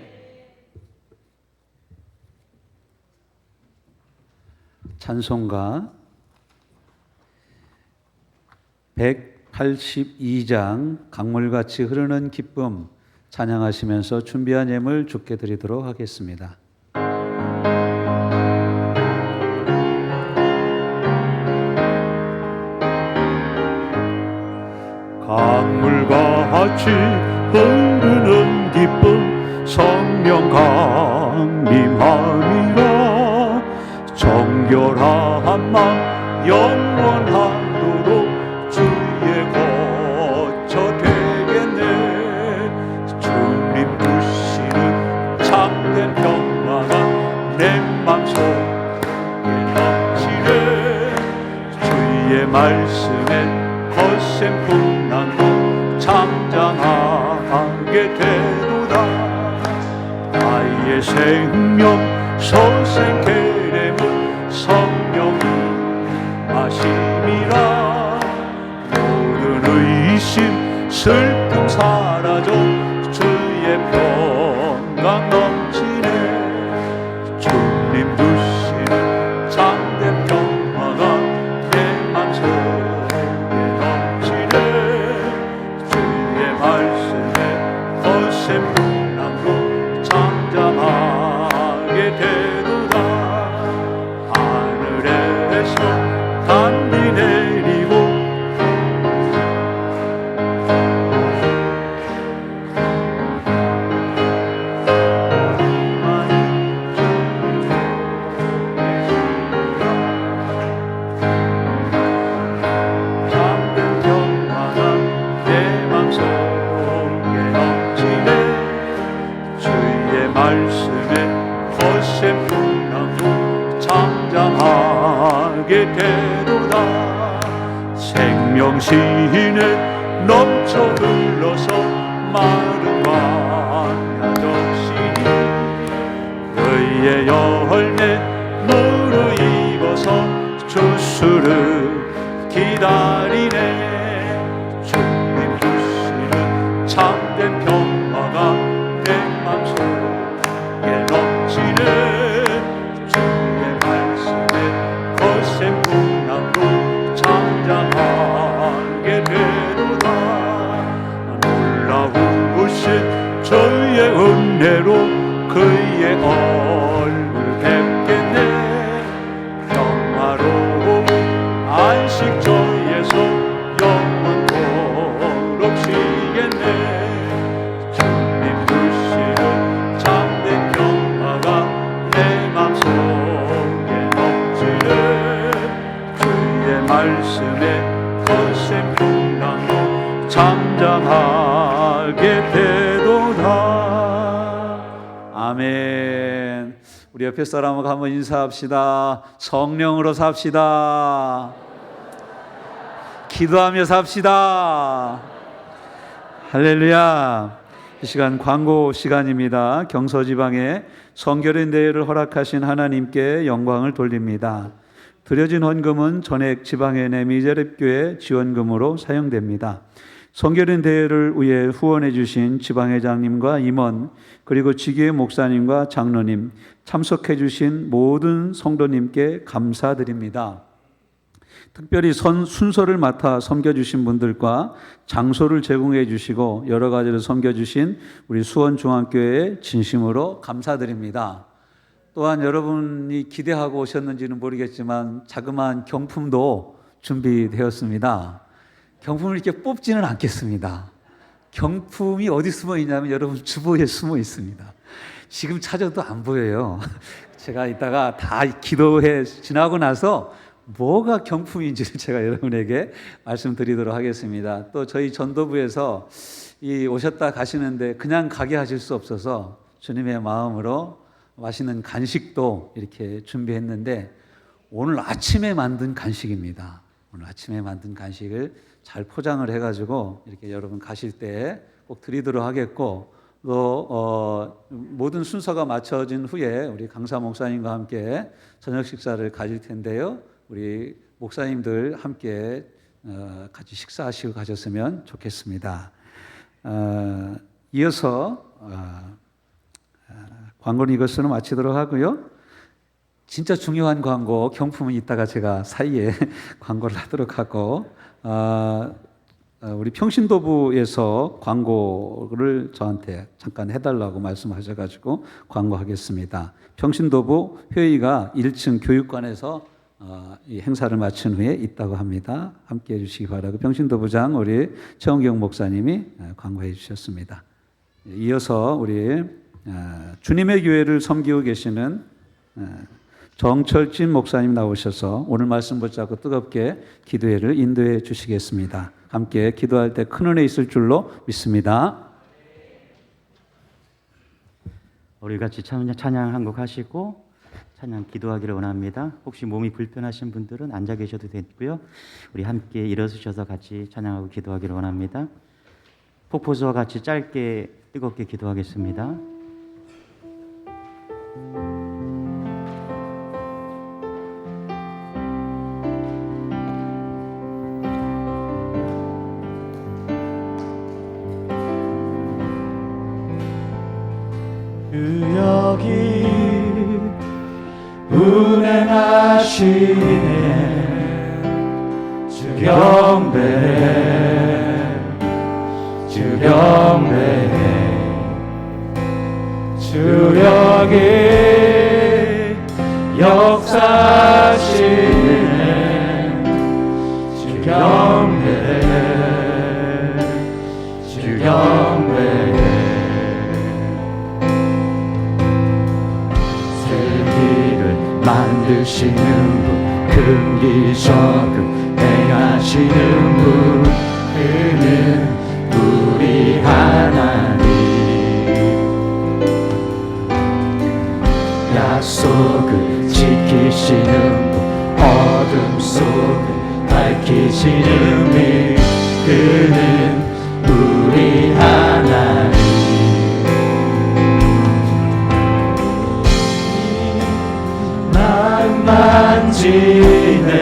S6: 찬송가 182 82장 강물같이 흐르는 기쁨 찬양하시면서 준비한 예물 주께 드리도록 하겠습니다.
S2: 강물같이 흐르는 기쁨 성령 강림함이라 정결한 맘 영원하도록 주의 거처 되겠네. 주님 주시는 참된 평화가 내 맘속에 넘치네. 주의 말씀에 거센 풍랑도 잠잠하게 되도다. 나의 생명 소생케 되는 성령이 마심이라. 모든 의심 슬픔 사라져 주의 평강 넘치네. 주님 주시는 참된 평화가 내 맘속에 거센 풍랑도 잠잠하게 되도다. 하늘에서 단비 내리고 잠든 평화가 내 맘속 말씀에 거센 풍랑도 잠잠하게 되도다. 생명신에 넘쳐 흘러서 마른 광야 적시니 의의 열매 무르익어서 주수를 기다리네. 주님 주시는 참된 평화가 내 맘속 넘치네. 주의 말씀에 거센 풍랑도 잠잠하게 되도다. 놀라우신 주의 은혜로 그의 얼굴 뵙겠네. 평화로움 안식처에서 영원토록 쉬겠네. 말씀에 거센 풍랑도 잠잠하게 되도다.
S6: 아멘. 우리 옆에 사람하고 한번 인사합시다. 성령으로 삽시다. 기도하며 삽시다. 할렐루야. 이 시간 광고 시간입니다. 경서지방에 성결의 대회를 허락하신 하나님께 영광을 돌립니다. 드려진 헌금은 전액 지방의 미자립교회 지원금으로 사용됩니다. 성결인 대회를 위해 후원해 주신 지방회장님과 임원 그리고 지교회 목사님과 장로님 참석해 주신 모든 성도님께 감사드립니다. 특별히 순서를 맡아 섬겨주신 분들과 장소를 제공해 주시고 여러 가지로 섬겨주신 우리 수원중앙교회에 진심으로 감사드립니다. 또한 여러분이 기대하고 오셨는지는 모르겠지만 자그마한 경품도 준비되었습니다. 경품을 이렇게 뽑지는 않겠습니다. 경품이 어디 숨어 있냐면 여러분 주보에 숨어 있습니다. 지금 찾아도 안 보여요. 제가 이따가 다 기도회 지나고 나서 뭐가 경품인지를 제가 여러분에게 말씀드리도록 하겠습니다. 또 저희 전도부에서 오셨다 가시는데 그냥 가게 하실 수 없어서 주님의 마음으로 맛있는 간식도 이렇게 준비했는데 오늘 아침에 만든 간식입니다. 오늘 아침에 만든 간식을 잘 포장을 해가지고 이렇게 여러분 가실 때 꼭 드리도록 하겠고 또 모든 순서가 마쳐진 후에 우리 강사 목사님과 함께 저녁 식사를 가질 텐데요. 우리 목사님들 함께 같이 식사하시고 가셨으면 좋겠습니다. 이어서 광고는 이것으로 마치도록 하고요. 진짜 중요한 광고, 경품은 이따가 제가 사이에 광고를 하도록 하고 우리 평신도부에서 광고를 저한테 잠깐 해달라고 말씀하셔가지고 광고하겠습니다. 평신도부 회의가 1층 교육관에서 이 행사를 마친 후에 있다고 합니다. 함께해 주시기 바라고 평신도부장 우리 최원경 목사님이 광고해 주셨습니다. 이어서 우리 주님의 교회를 섬기고 계시는 정철진 목사님 나오셔서 오늘 말씀 붙잡고 뜨겁게 기도회를 인도해 주시겠습니다. 함께 기도할 때 큰 은혜 있을 줄로 믿습니다.
S9: 우리 같이 찬양 한 곡 하시고 찬양 기도하기를 원합니다. 혹시 몸이 불편하신 분들은 앉아 계셔도 되고요. 우리 함께 일어서셔서 같이 찬양하고 기도하기를 원합니다. 폭포수와 같이 짧게 뜨겁게 기도하겠습니다.
S1: 주 여기 운행하시네 주 경배해 주 경배해 주 여기 역사하시네 주 경배해 주 경배해 만드시는 분, 큰 기적을 행하시는 분, 그는 우리 하나님. 약속을 지키시는 분, 어둠 속을 밝히시는 분, 그는 우리 하나님. 만지네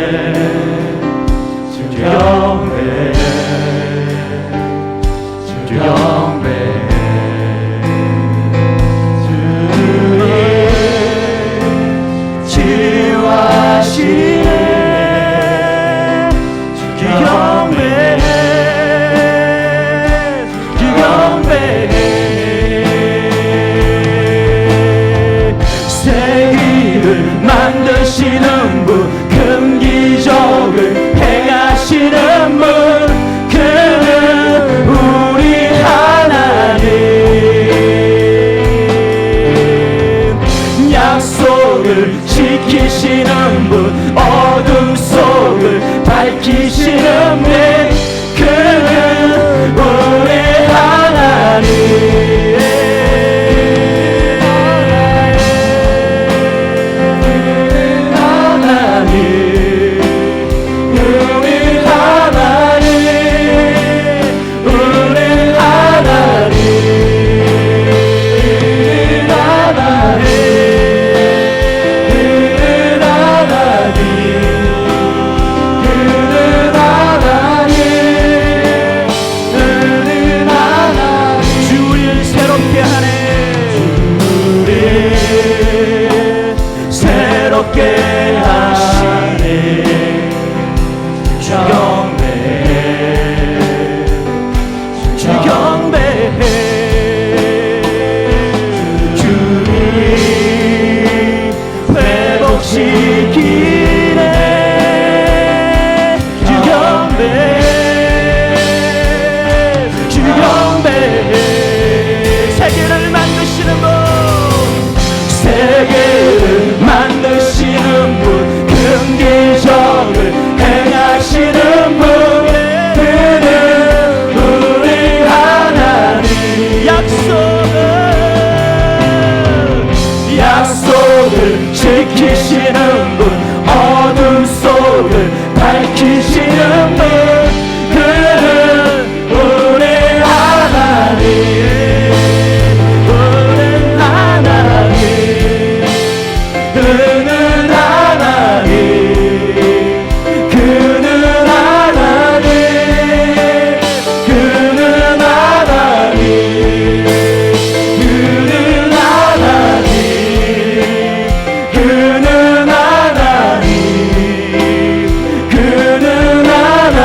S1: 주 경배해 주 경배해 주의 치유하시네 주 경배해 주 경배해 세계를 만드시는 분, 큰 기적을 행하시는 분, 그는 우리 하나님. 약속을 지키시는 분, 어둠 속을 밝히시는 분, 그는 우리 하나님. 지키시는 분, 어둠 속을 밝히시는 분, 그는 우리 하나님. 그는 하나님. 그는 하나님. 그는 하나님. 그는 하나님. 그는 하나님. 그는 하나님. 그는 하나님.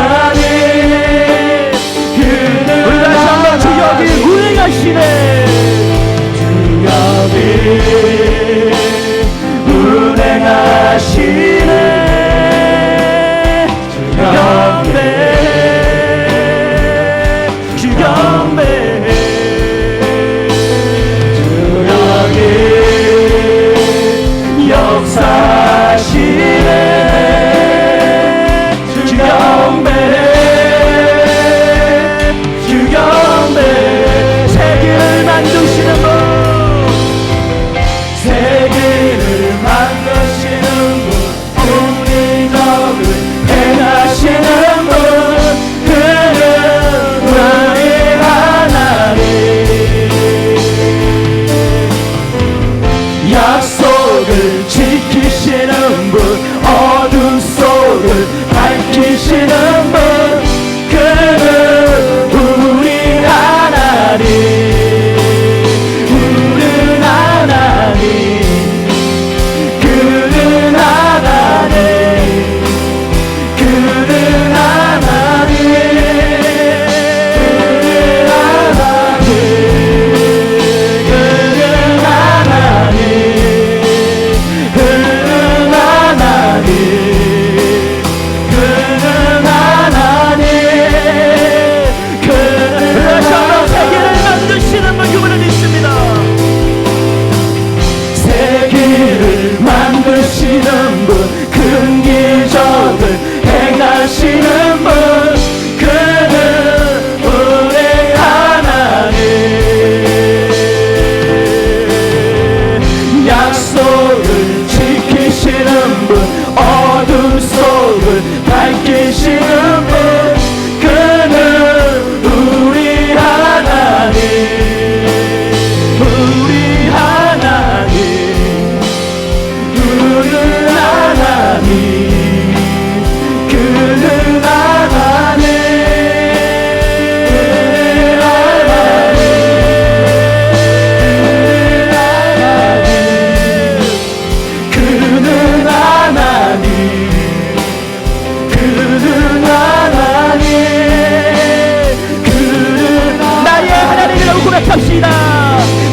S1: 고백합시다.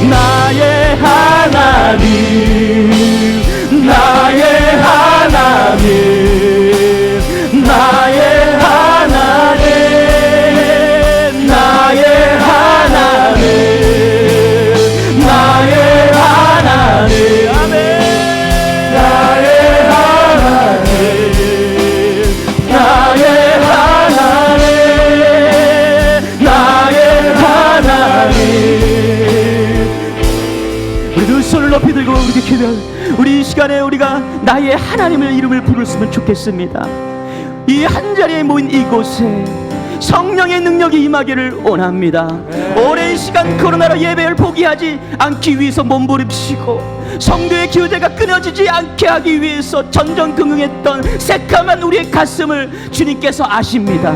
S1: 나의 하나님, 나의 하나님, 나의 하나님, 나의 하나님, 나의 하나님, 아멘. 나의 하나님, 나의 하나님, 나의 하나님. 우리 두 손을 높이 들고 우리 기도해. 우리 이 시간에 우리가 나의 하나님의 이름을 부르면 좋겠습니다. 이 한자리에 모인 이곳에 성령의 능력이 임하기를 원합니다. 오랜 시간 코로나로 예배를 포기하지 않기 위해서 몸부림치고 성도의 기도가 끊어지지 않게 하기 위해서 전전긍긍했던 새까만 우리의 가슴을 주님께서 아십니다.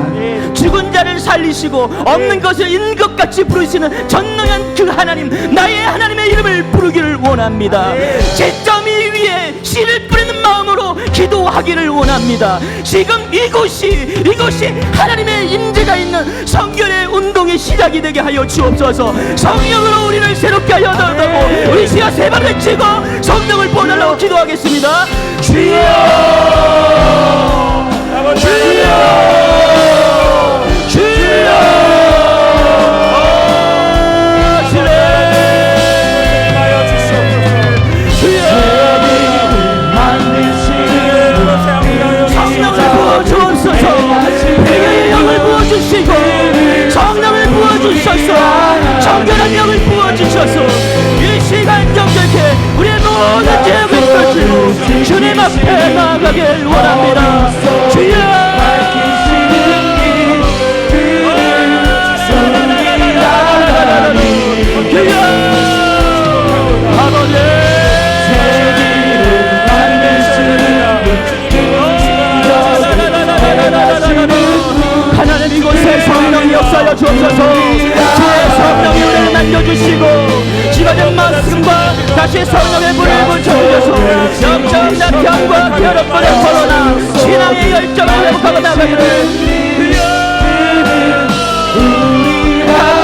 S1: 죽은 자를 살리시고 없는 것을 있는 것 같이 부르시는 전능한 그 하나님, 나의 하나님의 이름을 부르기를 원합니다. 제점 위에 씨를 뿌리는 마음으로 기도하기를 원합니다. 지금 이곳이 하나님의 임재가 있는 성결의 운동의 시작이 되게 하여 주옵소서. 성령으로 우리를 새롭게 하여 달라고 우리 시가 세 번 외치고 성령을 보내려고 기도하겠습니다. 주여, 주여, 주여, 회개의 영을 부어주시고 성령을 부어주셔서 정결한 영을 부어주셔서 이 시간 정결케 우리의 모든 죄악을 끄시고 주님 앞에 나가길 원합니다. 주여, 하나님 이곳에 성령이 역사하여 주옵소서. 주의 성령이 우리를 만져주시고 집어진 말씀과 다시 성령의 불을 붙여주셔서 영적 약함과 결합불의 코로나 신앙의 열정을 회복하고 나가기를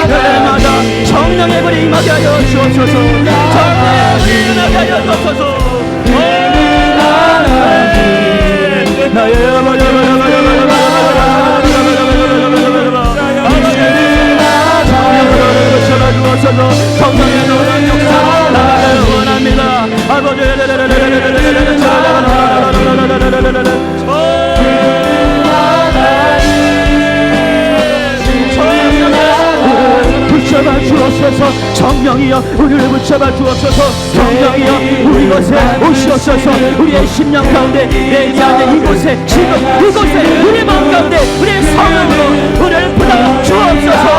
S1: 때마다 성령의 불이 임하게 하여 주옵소서. 성령의 불이 임하게 하여 주옵소서. 성령의 노란 역사 나를 원합니다. 아버지 붙잡아 주옵소서. 성령이여 우리를 붙잡아 주옵소서. 성령이여 우리 곳에 오시옵소서. 우리의 심령 가운데 내게 앉아 이곳에 지금 이곳에 우리 마음 가운데 우리의 성령으로 우리를 붙잡아 주옵소서.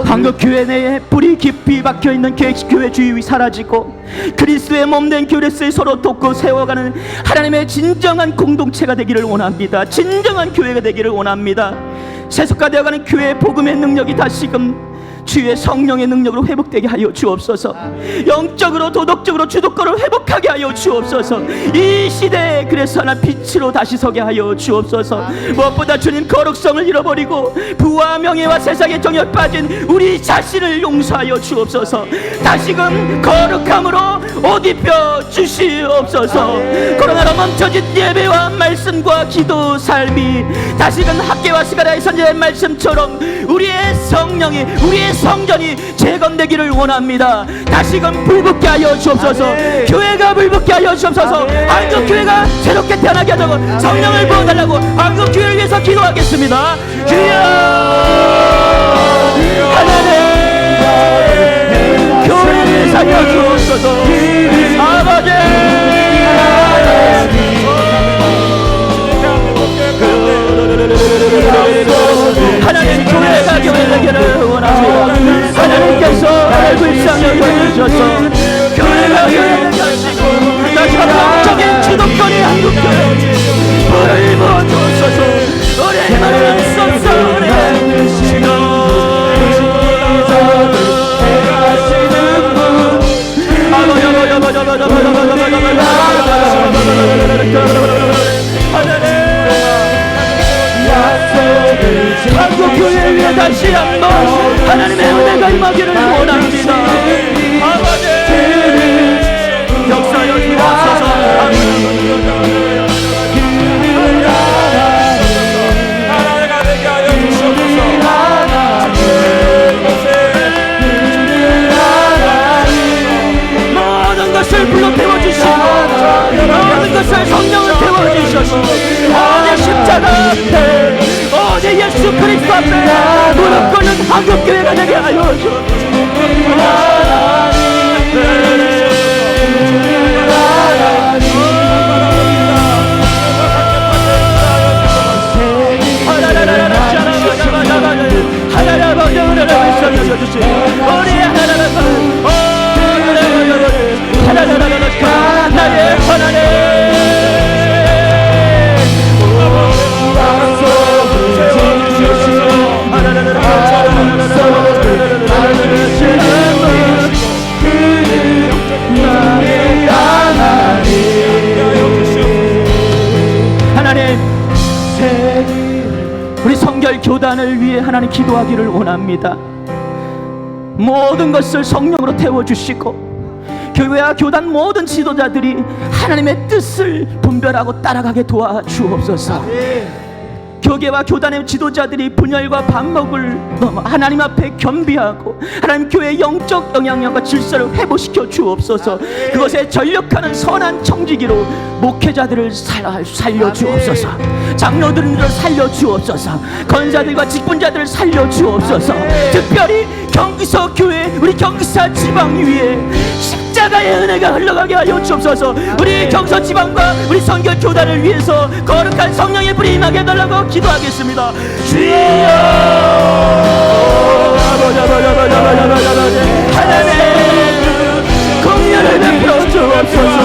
S1: 한국교회 내에 뿌리 깊이 박혀있는 계획교회 주의이 사라지고 그리스도의 몸된 교회를 서로 돕고 세워가는 하나님의 진정한 공동체가 되기를 원합니다. 진정한 교회가 되기를 원합니다. 세속화되어가는 교회의 복음의 능력이 다시금 주의 성령의 능력으로 회복되게 하여 주옵소서. 영적으로 도덕적으로 주도권을 회복하게 하여 주옵소서. 이 시대에 그래서 하나 빛으로 다시 서게 하여 주옵소서. 무엇보다 주님 거룩성을 잃어버리고 부와 명예와 세상의 정욕에 빠진 우리 자신을 용서하여 주옵소서. 다시금 거룩함으로 옷 입혀 주시옵소서. 코로나로 멈춰진 예배와 말씀과 기도 삶이 다시금 학계와 스가랴의 선지자의 말씀처럼 우리의 성령이 우리의 성전이 재건되기를 원합니다. 다시금 불붙게 하여 주옵소서. 교회가 불붙게 하여 주옵소서. 한국교회가 새롭게 태어나게 하자고 성령을 부어달라고 한국교회를 위해서 기도하겠습니다. 주여 하나님 교회를 살려 주옵소서. 아버지 앞에 무릎 꿇는 한국교회가 되게 하여 주옵소서. 나의 하나님, 우리 성결 교단을 위해 하나님 기도하기를 원합니다. 모든 것을 성령으로 태워주시고 교회와 교단 모든 지도자들이 하나님의 뜻을 분별하고 따라가게 도와주옵소서. 교계와 교단의 지도자들이 분열과 반목을 넘어 하나님 앞에 겸비하고 하나님 교회의 영적 영향력과 질서를 회복시켜 주옵소서. 그것에 전력하는 선한 청지기로 목회자들을 살려 주옵소서. 장로들을 살려 주옵소서. 권사들과 직분자들을 살려 주옵소서. 특별히 경기서 교회, 우리 경기사 지방 위에 십자가의 은혜가 흘러가게 하여 주옵소서. 우리 경서 지방과 우리 선결 교단을 위해서 거룩한 성령의 불이 임하게 해달라고 기도하겠습니다. 주여, 하나님 긍휼을 베풀어 주옵소서.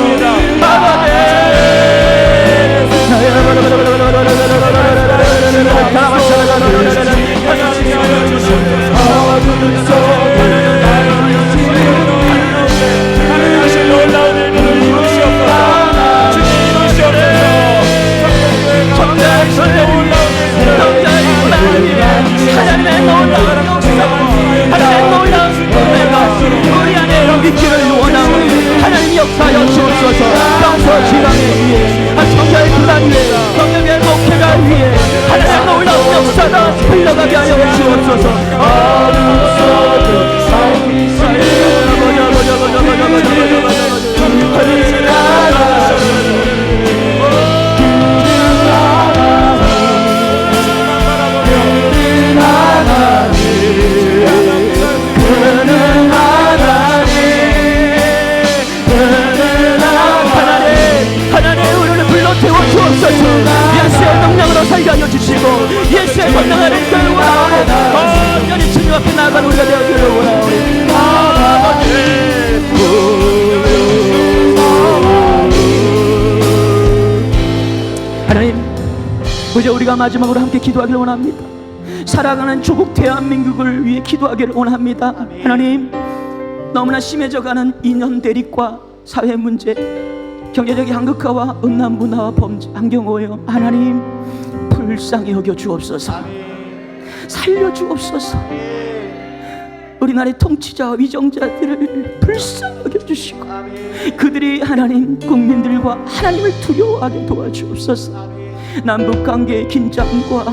S1: 하나님의 놀라운 역사, 하나님의 놀라운 은혜가 우리 안에 있기를 원하오니 하나님 역사하여 주옵소서. 경서 지방에 위해 성결 교단 위에 성결의 목회가 위에 하나님의 놀라운 역사가 흘러가게 하여 주옵소서. 예수의 능력으로 살게 하여 주시고 예수의 권능을 이끌어 원하오니 온전히 주님 앞에 나아가는 우리가 되어주기를 원하오니 하나님, 이제 우리가 마지막으로 함께 기도하기를 원합니다. 살아가는 조국 대한민국을 위해 기도하기를 원합니다. 하나님, 너무나 심해져가는 인연 대립과 사회 문제, 경제적 양극화와 음란 문화와 범죄, 환경오염, 하나님 불쌍히 여겨 주옵소서. 살려 주옵소서. 우리나라의 통치자와 위정자들을 불쌍히 여겨 주시고 그들이 하나님 국민들과 하나님을 두려워하게 도와주옵소서. 남북관계의 긴장과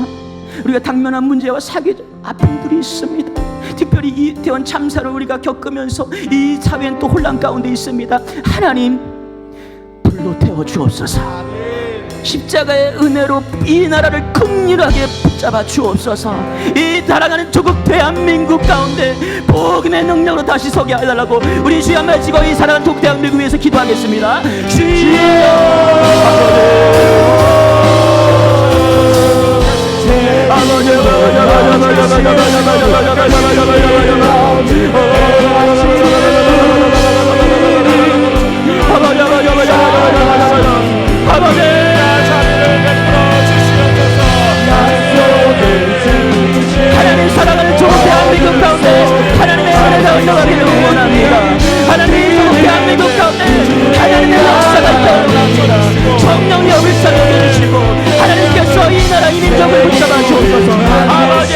S1: 우리가 당면한 문제와 사회적 아픔들이 있습니다. 특별히 이태원 참사를 우리가 겪으면서 이 사회는 또 혼란 가운데 있습니다. 하나님 불로 태워 주옵소서. 십자가의 은혜로 이 나라를 긍휼하게 붙잡아 주옵소서. 이 살아가는 조국 대한민국 가운데 복음의 능력으로 다시 서게 해달라고 우리 주여 맺히고 이 살아가는 조국 대한민국 위해서 기도하겠습니다. 하나님 사랑하는 조국 대한민국 가운데 하나님의 은혜가 흘러가기를 원합니다. 하나님 조국 대한민국 가운데 하나님의 역사가 있다고 합니다. 성령의 역사를 해주시고 하나님께서 이 나라 이 민족을 붙잡아 주옵소서. 아버지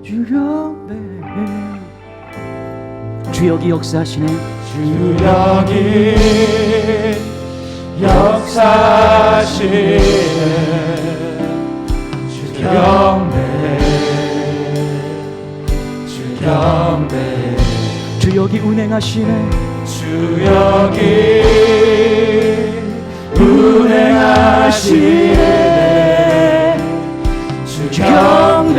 S10: 주여 주역이 역사하시네.
S2: 주역이 역사하시네 주경배
S10: 주역이 운행하시네.
S2: 주역이 운행하시네
S10: 주경배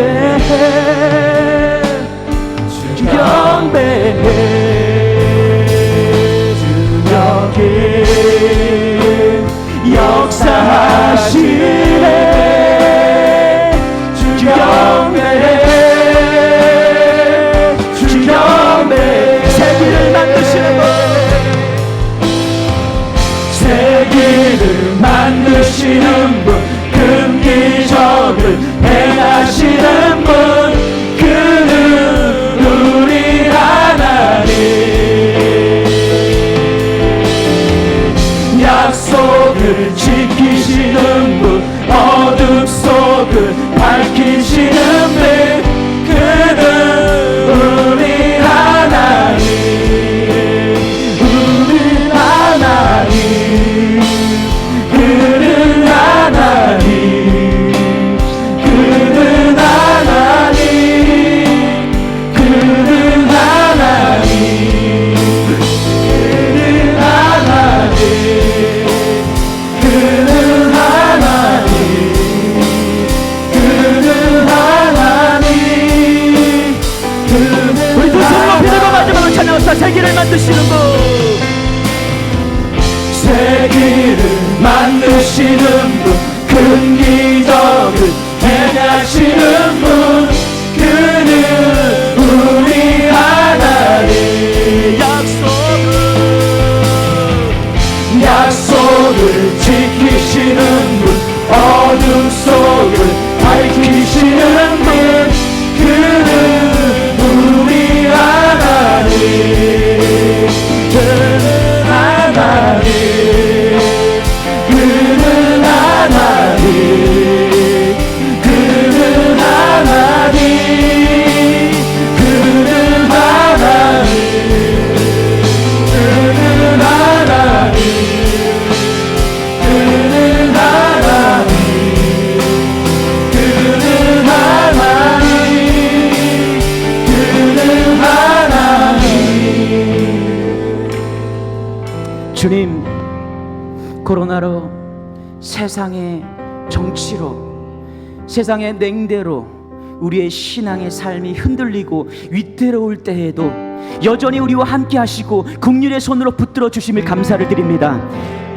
S2: 주역이 역사하시네 주경배
S10: 세기를 만드시는 분,
S2: 세기를 만드시는 분 금기적을 행하시는 분 그는 우리 하나님 약속을 지키시는 분 어둠 속을 밝히시는 분 그는 우리 하나님 우리 하나님 그는 하나님 그는 하나님 그는 하나님 그는 하나님 그는 하나님 그는 하나님
S10: 우리 두 손을 높이 들고 마지막으로 찬양합시다. 세기를 만드시는 분,
S2: 세기를 만드시는 분 큰 기적을 행하시는 분 그는 우리 하나님 약속을 지키시는 분 어둠 속을 밝히시는 분 그는 우리 하나님 그는 하나님 그는 하나님 그는 하나님 그는 하나님 그는 하나님 그는 하나님 그는 하나님 그는 하나님
S10: 주님, 코로나로 세상의 정치로 세상의 냉대로 우리의 신앙의 삶이 흔들리고 위태로울 때에도 여전히 우리와 함께 하시고 긍휼의 손으로 붙들어 주심을 감사를 드립니다.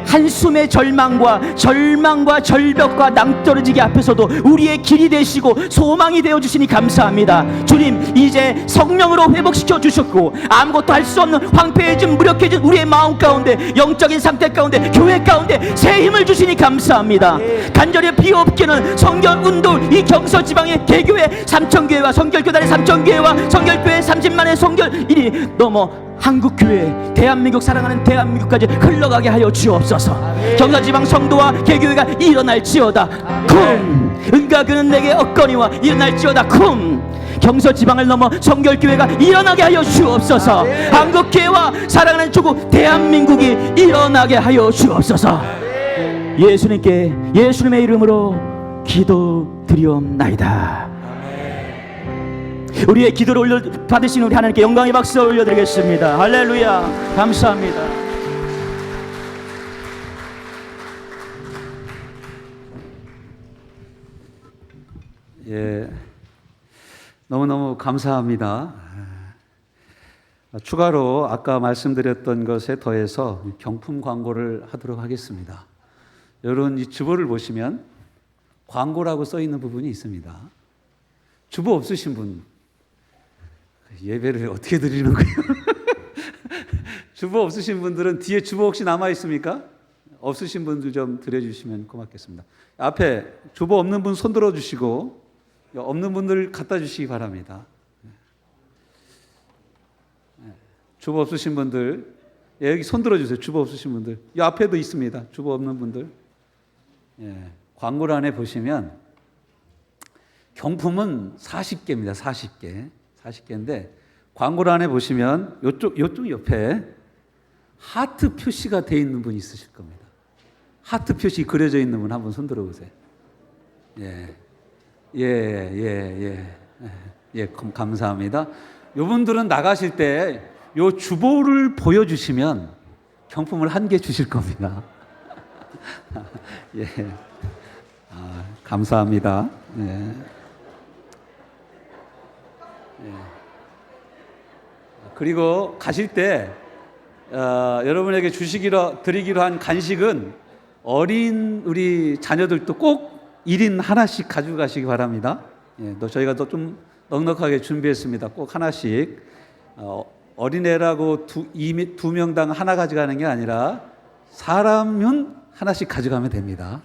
S10: 한숨의 절망과 절벽과 낭떠러지기 앞에서도 우리의 길이 되시고 소망이 되어 주시니 감사합니다. 주님, 이제 성령으로 회복시켜 주셨고 아무것도 할 수 없는 황폐해진 무력해진 우리의 마음 가운데 영적인 상태 가운데 교회 가운데 새 힘을 주시니 감사합니다. 간절히 비옵기는 성결운동 이 경서지방의 개교회 삼천교회와 성결교단의 삼천교회와 성결교회 30만의 성결일이 넘어 한국교회 대한민국 사랑하는 대한민국까지 흘러가게 하여 주옵소서. 경서지방 성도와 개교회가 일어날지어다 쿵 은과 그는 내게 얻거니와 일어날지어다 쿵 경서지방을 넘어 성결교회가 일어나게 하여 주옵소서. 한국교회와 사랑하는 조국 대한민국이 일어나게 하여 주옵소서. 예수님께 예수님의 이름으로 기도드리옵나이다. 우리의 기도를 받으신 우리 하나님께 영광의 박수 올려드리겠습니다. 할렐루야. 감사합니다.
S6: 예, 너무너무 감사합니다. 추가로 아까 말씀드렸던 것에 더해서 경품 광고를 하도록 하겠습니다. 여러분, 이 주보를 보시면 광고라고 써 있는 부분이 있습니다. 주보 없으신 분 예배를 어떻게 드리는 거예요? 주보 없으신 분들은 뒤에 주보 혹시 남아 있습니까? 없으신 분들 좀 드려주시면 고맙겠습니다. 앞에 주보 없는 분 손 들어주시고 없는 분들 갖다 주시기 바랍니다. 주보 없으신 분들 여기 손 들어주세요. 주보 없으신 분들 이 앞에도 있습니다. 주보 없는 분들 광고란에 보시면 경품은 40개입니다. 40개. 40개인데 광고란에 보시면 요쪽 옆에 하트 표시가 돼 있는 분이 있으실 겁니다. 하트 표시 그려져 있는 분 한번 손 들어 보세요. 감사합니다. 요분들은 나가실 때 요 주보를 보여주시면 경품을 1개 주실 겁니다. 감사합니다. 그리고 가실 때 여러분에게 드리기로 한 간식은 어린 우리 자녀들도 꼭 1인 하나씩 가지고 가시기 바랍니다. 저희가 또 좀 넉넉하게 준비했습니다. 꼭 하나씩. 어린애라고 두 명당 하나 가져가는 게 아니라 사람은 하나씩 가져가면 됩니다.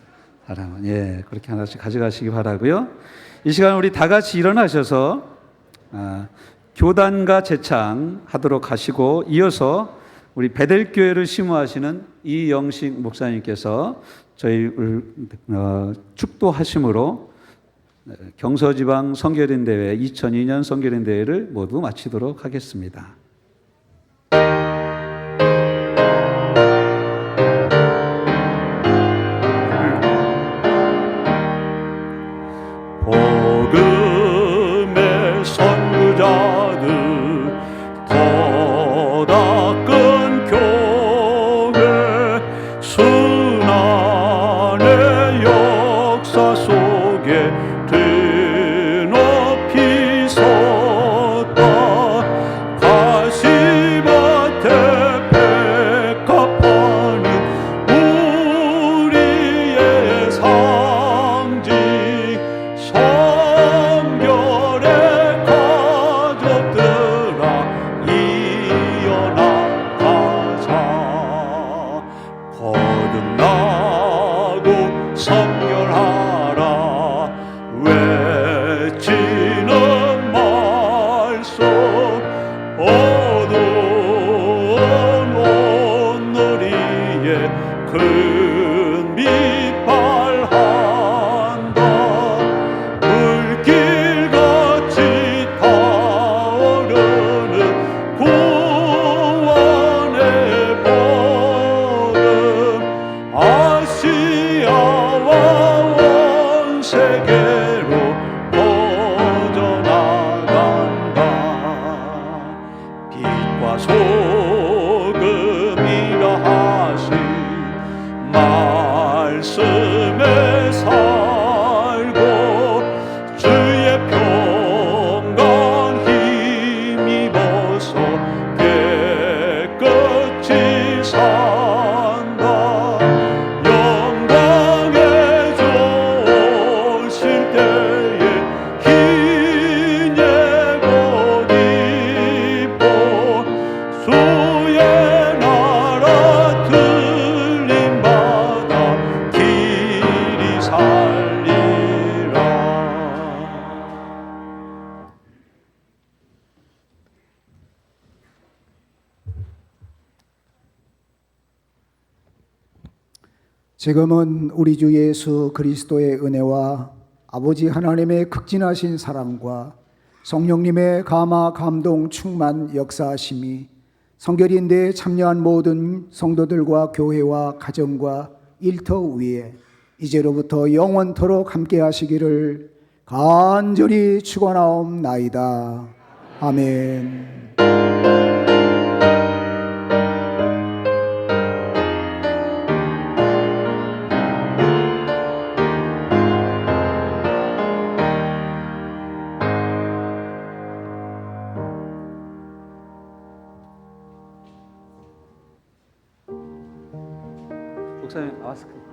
S6: 사람은 그렇게 하나씩 가져가시기 바라고요. 이 시간 우리 다 같이 일어나셔서 교단과 제창하도록 하시고 이어서 우리 베델교회를 심호하시는 이영식 목사님께서 저희를 축도하심으로 경서지방 선교인대회 2002년 선교인대회를 모두 마치도록 하겠습니다.
S2: 복음의 선구자들 더 닦은 교회 순환의 역사 속에 드높이 섰다. 가시밭에 백합하는 우리의 상징 성결의 가족들아 이어나가자. 거듭나고 성결하라 외치는 말씀 어두운 온누리에 큰 빛발한다. 물길같이 타오르는 구원의 복음 아시아와 온 세계로 퍼져나간다. 빛과 소금이라 하신 말씀에 살고 주의 평강 힘입어서 깨끗이 산다. 영광의 주 오실 때에 흰 예복 입고 주의 나라 들림받아 길이 살리라.
S11: 지금은 우리 주 예수 그리스도의 은혜와 아버지 하나님의 극진하신 사랑과 성령님의 감화 감동 충만 역사하심이 성결인대에 참여한 모든 성도들과 교회와 가정과 일터 위에 이제로부터 영원토록 함께 하시기를 간절히 축원하옵나이다. 아멘.
S6: 목사님 마스크.